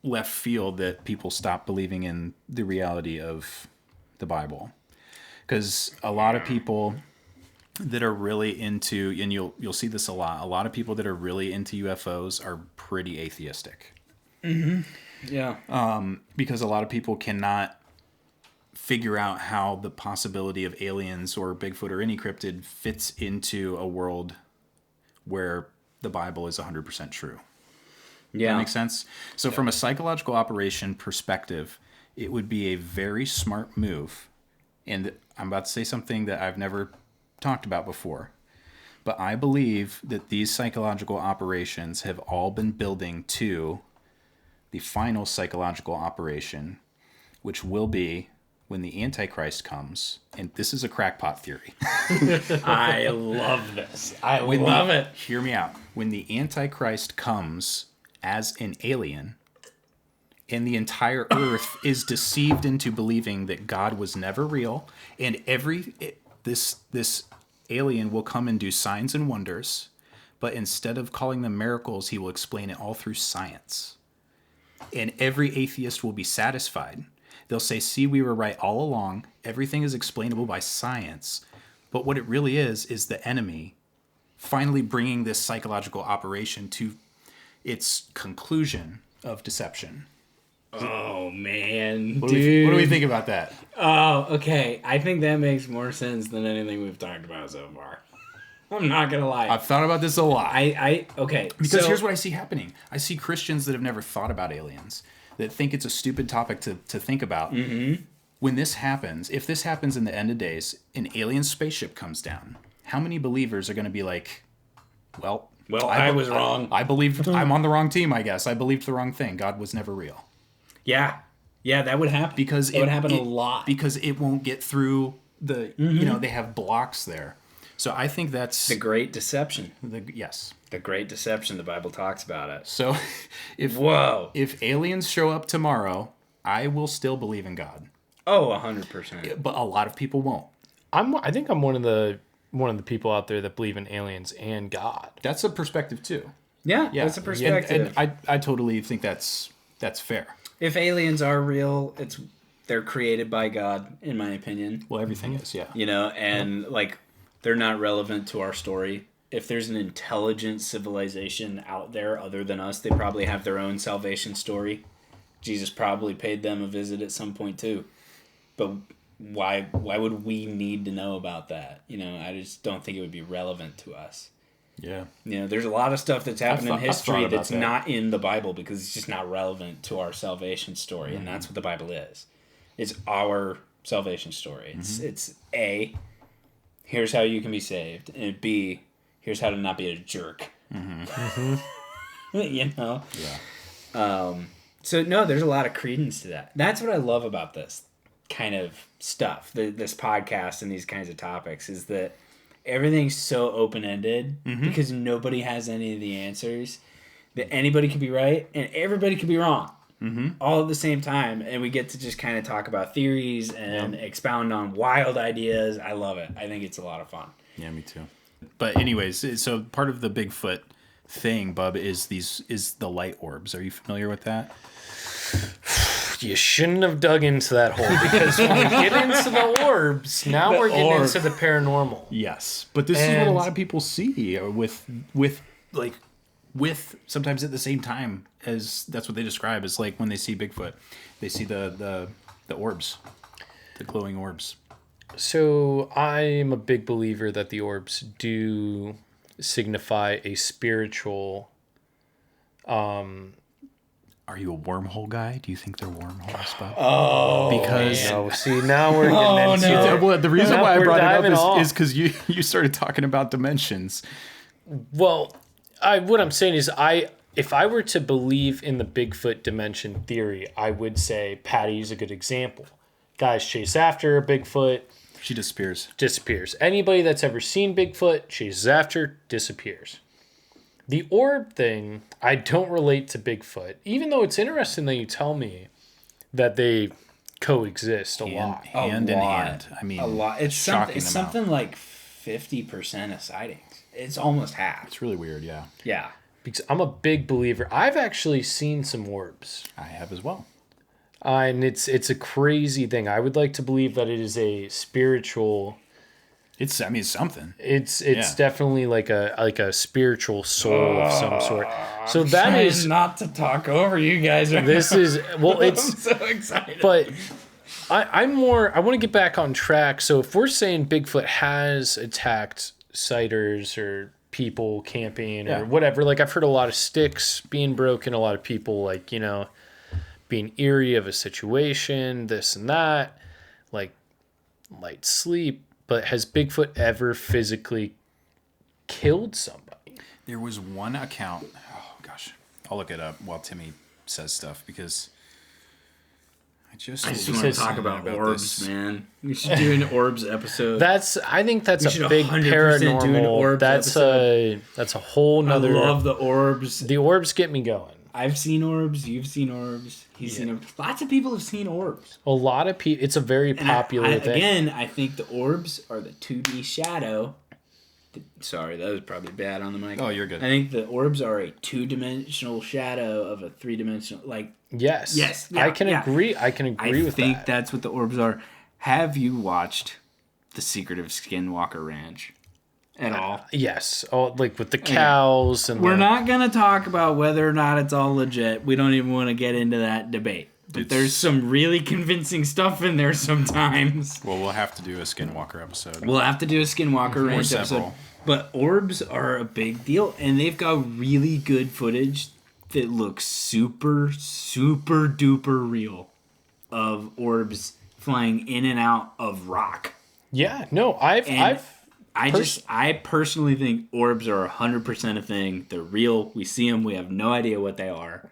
left field that people stop believing in the reality of the Bible. Because a lot of people that are really into, and you'll see this a lot of people that are really into UFOs are pretty atheistic. Mm-hmm. Yeah. Because a lot of people cannot figure out how the possibility of aliens or Bigfoot or any cryptid fits into a world where the Bible is 100% true. Yeah. That makes sense? So from a psychological operation perspective, it would be a very smart move. And I'm about to say something that I've never talked about before. But I believe that these psychological operations have all been building to the final psychological operation, which will be when the Antichrist comes. And this is a crackpot theory. I love this. I love it. Hear me out. When the Antichrist comes as an alien, and the entire earth is deceived into believing that God was never real, and this alien will come and do signs and wonders, but instead of calling them miracles, he will explain it all through science. And every atheist will be satisfied. They'll say, see, we were right all along. Everything is explainable by science. But what it really is the enemy finally bringing this psychological operation to its conclusion of deception. Oh, man, What dude. do we think about that? Oh, okay. I think that makes more sense than anything we've talked about so far. I'm not going to lie. I've thought about this a lot. Okay. Because here's what I see happening. I see Christians that have never thought about aliens, that think it's a stupid topic to think about. Mm-hmm. When this happens, if this happens in the end of days, an alien spaceship comes down, how many believers are going to be like, well, I was wrong. I believed, I'm on the wrong team, I guess. I believed the wrong thing. God was never real. Yeah. Yeah, that would happen. Because it would happen a lot. Because it won't get through the, they have blocks there. So I think that's... The Great Deception. Yes. The Great Deception, the Bible talks about it. So if aliens show up tomorrow, I will still believe in God. Oh, 100%. But a lot of people won't. I think I'm one of the people out there that believe in aliens and God. That's a perspective too. Yeah, that's a perspective. And I totally think that's fair. If aliens are real, they're created by God, in my opinion. Well, everything is, yeah. And like they're not relevant to our story. If there's an intelligent civilization out there other than us, they probably have their own salvation story. Jesus probably paid them a visit at some point too. But why would we need to know about that? I just don't think it would be relevant to us. Yeah. There's a lot of stuff that's happened in history that's that. not in the Bible because it's just not relevant to our salvation story, and that's what the Bible is. It's our salvation story. It's A, here's how you can be saved, and B, here's how to not be a jerk. Yeah. So no, there's a lot of credence to that. That's what I love about this kind of stuff, this podcast and these kinds of topics, is that everything's so open-ended because nobody has any of the answers, that anybody could be right and everybody could be wrong all at the same time, and we get to just kind of talk about theories and expound on wild ideas. I love it. I think it's a lot of fun. Yeah, me too. But anyways, so part of the Bigfoot thing, Bub, is the light orbs. Are you familiar with that? You shouldn't have dug into that hole, because when we get into the orbs, now we're getting into the paranormal. Yes, but this is what a lot of people see with sometimes at the same time as that's what they describe as, like, when they see Bigfoot, they see the orbs, the glowing orbs. So I'm a big believer that the orbs do signify a spiritual are you a wormhole guy? Do you think they're wormhole stuff? Oh, because no. See, now we're getting into it. Well, the reason why I We're brought it diving up off. is because you started talking about dimensions. Well, what I'm saying is if I were to believe in the Bigfoot dimension theory, I would say Patty's a good example. Guys chase after a Bigfoot, She disappears. Anybody that's ever seen Bigfoot chases after, disappears. The orb thing, I don't relate to Bigfoot, even though it's interesting that you tell me that they coexist a lot. Hand in hand. I mean, a lot. It's shocking something amount. like 50% of sightings. It's almost half. It's really weird, yeah. Yeah. Because I'm a big believer. I've actually seen some orbs. I have as well. And it's a crazy thing. I would like to believe that it is a spiritual. It's something. It's Yeah. definitely like a spiritual soul of some sort. So that is not to talk over you guys. this is well. I'm It's so excited. but I want to get back on track. So if we're saying Bigfoot has attacked sighters or people camping or whatever, like I've heard a lot of sticks being broken, a lot of people like being eerie of a situation, this and that, like light sleep. But has Bigfoot ever physically killed somebody? There was one account. Oh, gosh. I'll look it up while Timmy says stuff because I just want to talk about orbs, this. man. We should do an orbs episode. I think that's should a big 100% do an paranormal. orbs That's a whole I nother. love the orbs. The orbs get me going. I've seen orbs. You've seen orbs. He's seen orbs. Lots of people have seen orbs. A lot of people. It's a very And popular thing. Again, I think the orbs are the 2D shadow. Sorry, that was probably bad on the mic. Oh, you're good. I think the orbs are a 2-dimensional shadow of a 3-dimensional. Like, Yes. Yes, I yeah, can yeah. agree. I can agree with I think that. that's what the orbs are. Have you watched The Secret of Skinwalker Ranch at all? Yes. Oh, like with the cows and We're not going to talk about whether or not it's all legit. We don't even want to get into that debate. But there's some really convincing stuff in there sometimes. Well, we'll have to do a Skinwalker episode. We'll have to do a Skinwalker Ranch episode. several. But orbs are a big deal, and they've got really good footage that looks super, super duper real of orbs flying in and out of rock. Yeah. No. I personally think orbs are 100% a thing. They're real. We see them. We have no idea what they are.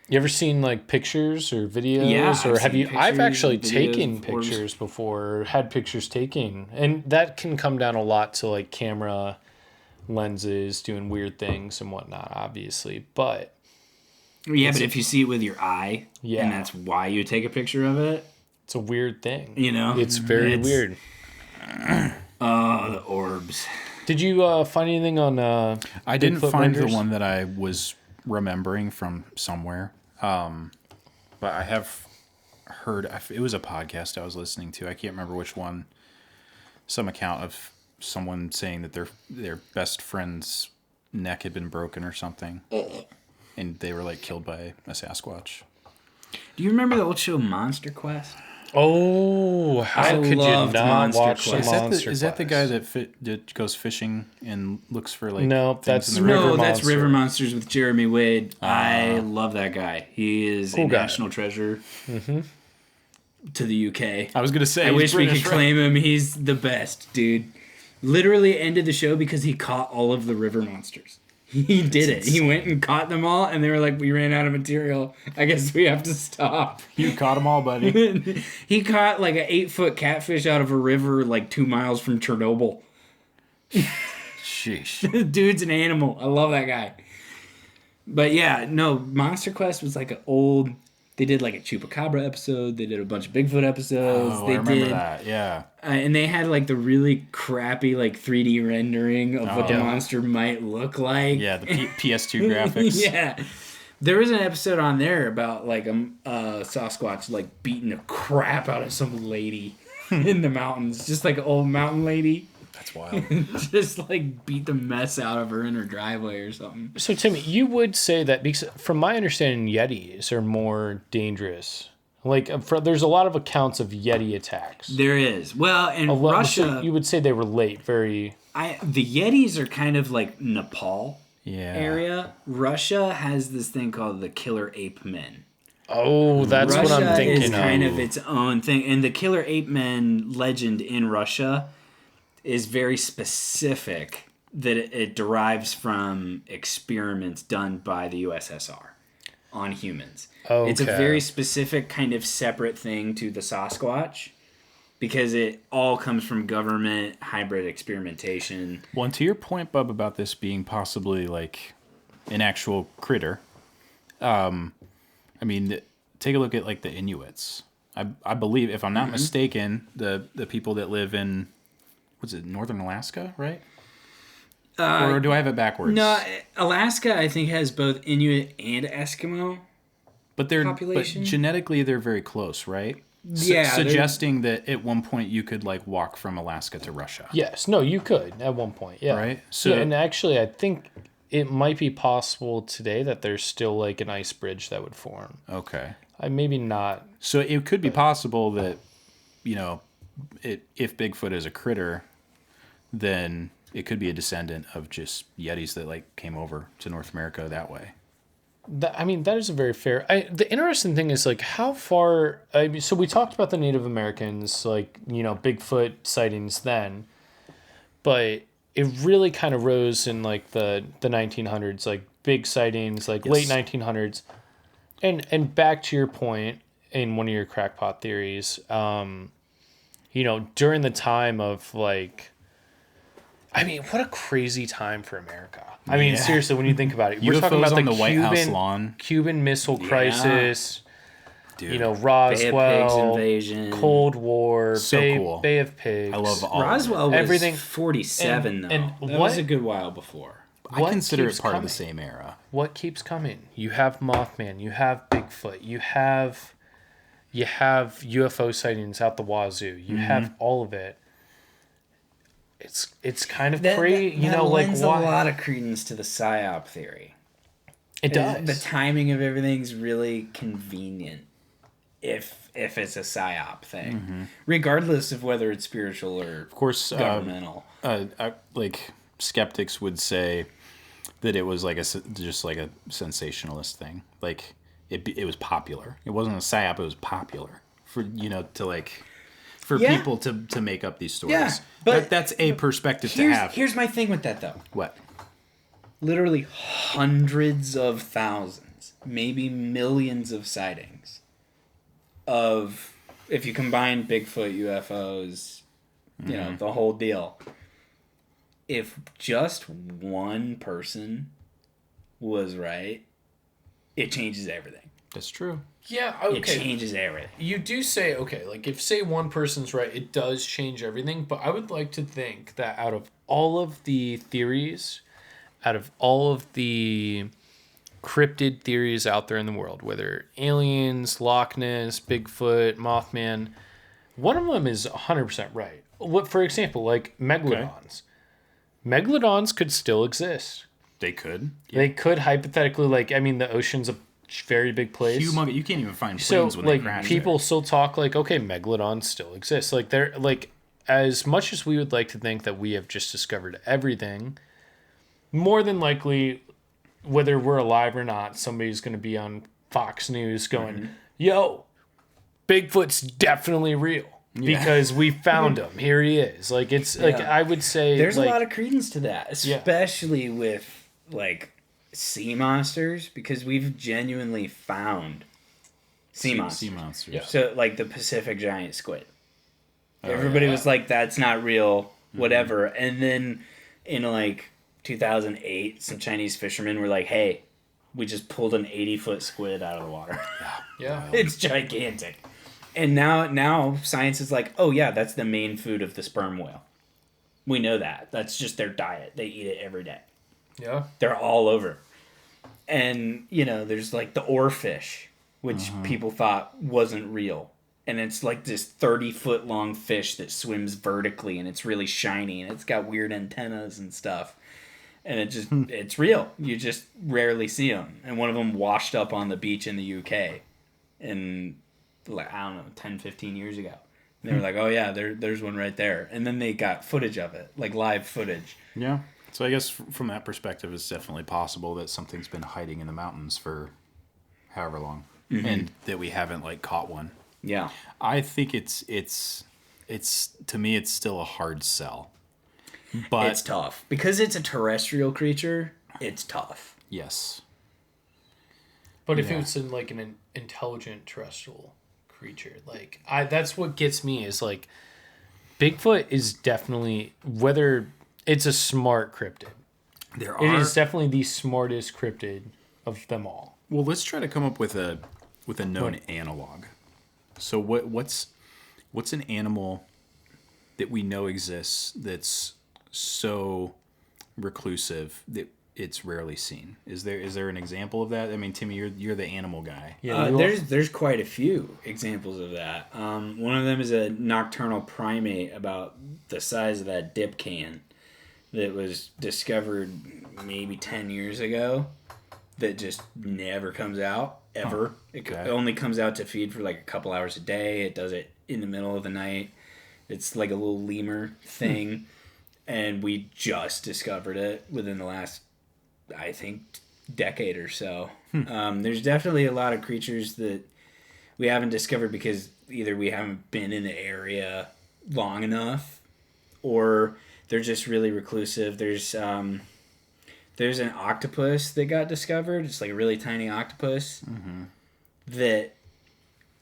You ever seen like pictures or videos? Yeah, or I've have seen you? I've pictures actually and videos taken of orbs. pictures before, or had pictures taken, and that can come down a lot to like camera lenses doing weird things and whatnot, obviously. But Yeah, but if you see it with your eye, Yeah. and that's why you take a picture of it, it's a weird thing. you know? It's very weird. Oh, the orbs. Did you find anything on? I didn't Bigfoot find renders? the one that I was remembering from somewhere. But I have heard, it was a podcast I was listening to. I can't remember which one. Some account of someone saying that their best friend's neck had been broken or something. And they were like killed by a Sasquatch. Do you remember the old show Monster Quest? Oh, how could you loved not Monster watch the Quest. Monster Is that the Quest? guy that goes fishing and looks for like No, things that's in the river? River No, that's Monster. River Monsters with Jeremy Wade. I love that guy. He is a Cool guy. national treasure to the UK. I was gonna say I he's wish we British, could right? claim him. He's the best, dude. Literally ended the show because he caught all of the river monsters. He did it. He went and caught them all, and they were like, "We ran out of material. I guess we have to stop." You caught them all, buddy. He caught like an 8-foot catfish out of a river like 2 miles from Chernobyl. Sheesh. Dude's an animal. I love that guy. But yeah, no, Monster Quest was like an old. They did like a Chupacabra episode. They did a bunch of Bigfoot episodes. Oh, they I remember did, that. Yeah. and they had like the really crappy like 3D rendering of what the monster might look like. Yeah, the PS2 graphics. Yeah. There was an episode on there about like a Sasquatch like beating the crap out of some lady in the mountains, just like an old mountain lady. That's wild. Just like beat the mess out of her in her driveway or something. So, Timmy, you would say that because, from my understanding, Yetis are more dangerous. Like, there's a lot of accounts of Yeti attacks. There is. Well, in So Russia, you would say they relate very. the Yetis are kind of like Nepal area. Russia has this thing called the killer ape men. Oh, that's Russia what I'm thinking is of. kind of its own thing, and the killer ape men legend in Russia is very specific. That it derives from experiments done by the USSR on humans. Okay. It's a very specific kind of separate thing to the Sasquatch because it all comes from government hybrid experimentation. Well, and to your point, Bub, about this being possibly like an actual critter, I mean, take a look at like the Inuits. I believe, if I'm not mistaken, the people that live in, what's it, northern Alaska, right? Or do I have it backwards? No, Alaska I think has both Inuit and Eskimo. But population? But genetically they're very close, right? Yeah, Suggesting that at one point you could like walk from Alaska to Russia. Yes, no, you could at one point, yeah. Right? So, yeah, and actually, I think it might be possible today that there's still like an ice bridge that would form. Okay. Maybe not. So it could be possible that, you know, if Bigfoot is a critter, then it could be a descendant of just Yetis that like came over to North America that way. That is a very fair. The interesting thing is like how far. So we talked about the Native Americans, like, you know, Bigfoot sightings then, but it really kind of rose in like the 1900s, like big sightings, like late 1900s, and back to your point in one of your crackpot theories, you know, during the time of like. What a crazy time for America. Seriously, when you think about it. We're talking about on the White House lawn. Cuban Missile Crisis, dude. You know, Bay of Pigs Roswell, invasion. Cold War, So cool. Bay of Pigs. I love all Roswell of was Everything- 47, though. and that what- was a good while before. I What consider keeps it part of the coming? same era. What keeps coming? You have Mothman, you have Bigfoot, you have UFO sightings out the wazoo. You have all of it. It's kind of crazy, you know, like lends why a lot of credence to the psyop theory. it does. The timing of everything's really convenient if it's a psyop thing, regardless of whether it's spiritual or Of course, governmental. like skeptics would say that it was like just like a sensationalist thing. Like it was popular. It wasn't a psyop. It was popular for, you know, to like for Yeah. people to make up these stories. Yeah, but that's a perspective to have. Here's my thing with that, though. What? Literally hundreds of thousands, maybe millions of sightings of, if you combine Bigfoot, UFOs, you know, the whole deal. If just one person was right, it changes everything. That's true. Yeah, It changes everything. You do say, okay, like if say one person's right, it does change everything. But I would like to think that out of all of the theories, out of all of the cryptid theories out there in the world, whether aliens, Loch Ness, Bigfoot, Mothman, one of them is 100% right. What, for example, like megalodons. Megalodons could still exist. They could. They could hypothetically, like, the ocean's a very big place. Humongous. You can't even find So, planes when like, they crash. people there. still talk like, okay, megalodons still exist. Like, they're like, as much as we would like to think that we have just discovered everything, more than likely, whether we're alive or not, somebody's going to be on Fox News going, "Yo, Bigfoot's definitely real because we found him. Here he is." Like, it's like I would say There's like, a lot of credence to that, especially with like sea monsters, because we've genuinely found sea monsters. Sea monsters. Yeah. So like the Pacific giant squid. Everybody was like, "That's not real," whatever. And then in like 2008, some Chinese fishermen were like, "Hey, we just pulled an 80-foot squid out of the water. yeah. It's gigantic." And now science is like, "Oh yeah, that's the main food of the sperm whale. We know that. That's just their diet. They eat it every day. Yeah. They're all over." And, you know, there's like the oarfish, which people thought wasn't real. And it's like this 30-foot long fish that swims vertically, and it's really shiny, and it's got weird antennas and stuff. And it just, it's real. You just rarely see them. And one of them washed up on the beach in the UK in, like, I don't know, 10, 15 years ago. And they were like, "Oh yeah, there's one right there." And then they got footage of it, like live footage. Yeah. So I guess from that perspective, it's definitely possible that something's been hiding in the mountains for however long, and that we haven't like caught one. Yeah. I think it's to me it's still a hard sell. But It's tough. Because it's a terrestrial creature, it's tough. yes. But if it's in like an intelligent terrestrial creature, like that's what gets me is like Bigfoot is definitely, whether it's a smart cryptid. It is definitely the smartest cryptid of them all. Well, let's try to come up with a known analog. So what's an animal that we know exists that's so reclusive that it's rarely seen? Is there an example of that? I mean, Timmy, you're the animal guy. Yeah, there's quite a few examples of that. One of them is a nocturnal primate about the size of that dip can that was discovered maybe 10 years ago that just never comes out ever. It only comes out to feed for like a couple hours a day. It does it in the middle of the night. It's like a little lemur thing. And we just discovered it within the last, I think, decade or so. There's definitely a lot of creatures that we haven't discovered because either we haven't been in the area long enough or they're just really reclusive. There's an octopus that got discovered. It's like a really tiny octopus that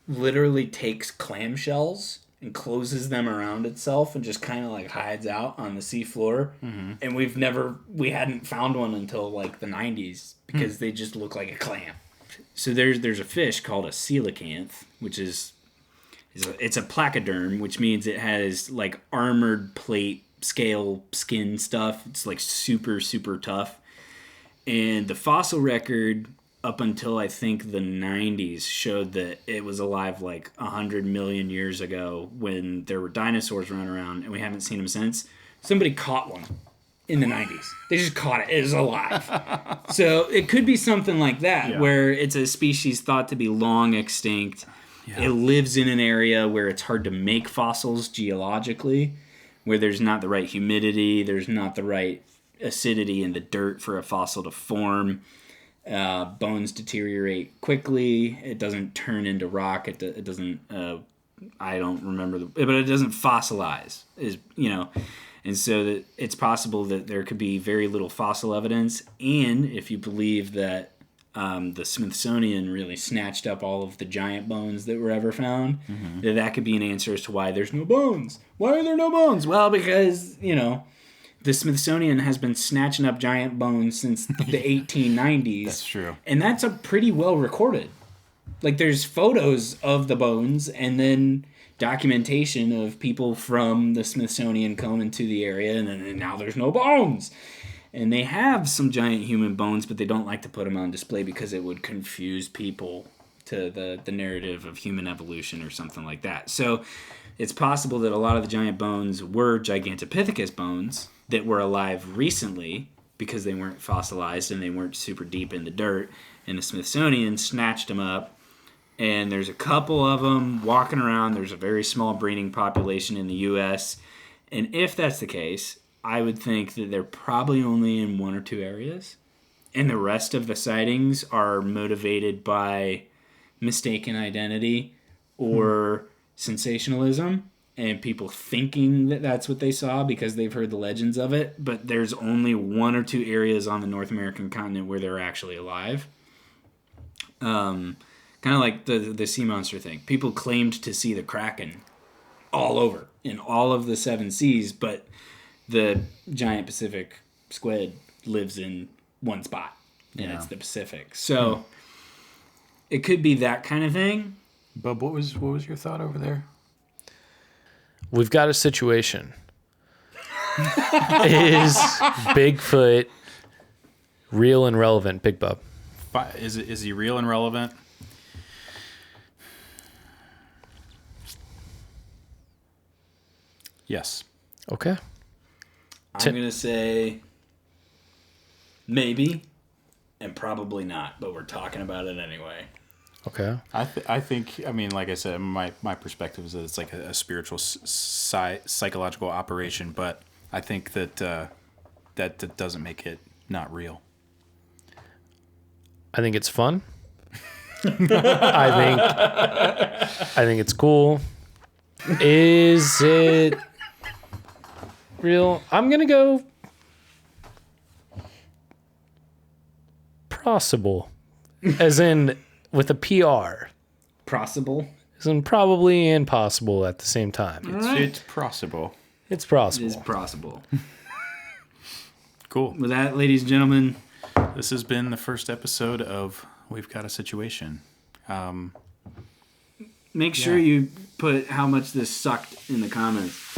literally takes clamshells and closes them around itself and just kind of like hides out on the seafloor. And we hadn't found one until like the 90s because they just look like a clam. So there's a fish called a coelacanth, which it's a placoderm, which means it has like armored plate scale skin stuff. It's like super, super tough. And the fossil record up until I think the 90s showed that it was alive like 100 million years ago when there were dinosaurs running around, and we haven't seen them since. Somebody caught one in the 90s. They just caught it. It is alive. So it could be something like that, where it's a species thought to be long extinct. Yeah. It lives in an area where it's hard to make fossils geologically, where there's not the right humidity, there's not the right acidity in the dirt for a fossil to form. Bones deteriorate quickly. It doesn't turn into rock. It doesn't. I don't remember but it doesn't fossilize. And so that it's possible that there could be very little fossil evidence. And if you believe that the Smithsonian really snatched up all of the giant bones that were ever found, that could be an answer as to why there's no bones. Why are there no bones? Well, because the Smithsonian has been snatching up giant bones since the 1890s. That's true. And that's a pretty well recorded. Like, there's photos of the bones and then documentation of people from the Smithsonian coming to the area, and now there's no bones. And they have some giant human bones, but they don't like to put them on display because it would confuse people to the narrative of human evolution or something like that. So it's possible that a lot of the giant bones were Gigantopithecus bones that were alive recently because they weren't fossilized and they weren't super deep in the dirt, and the Smithsonian snatched them up. And there's a couple of them walking around. There's a very small breeding population in the U.S. And if that's the case, I would think that they're probably only in one or two areas. And the rest of the sightings are motivated by mistaken identity or sensationalism and people thinking that that's what they saw because they've heard the legends of it. But there's only one or two areas on the North American continent where they're actually alive. Kind of like the sea monster thing. People claimed to see the Kraken all over in all of the seven seas, but the giant Pacific squid lives in one spot, and it's the Pacific. So it could be that kind of thing. Bub, what was your thought over there? We've got a situation. Is Bigfoot real and relevant, Big Bub? Is he real and relevant? Yes. Okay. I'm going to say maybe and probably not, but we're talking about it anyway. Okay. I think, I mean, like I said, my perspective is that it's like a spiritual, psychological operation, but I think that that doesn't make it not real. I think it's fun. I think it's cool. Is it real? I'm gonna go possible, as in with a PR. Possible. As in probably and possible at the same time. It's possible. It's possible. It is possible. Cool. With that, ladies and gentlemen, This has been the first episode of We've Got a Situation. make sure you put how much this sucked in the comments.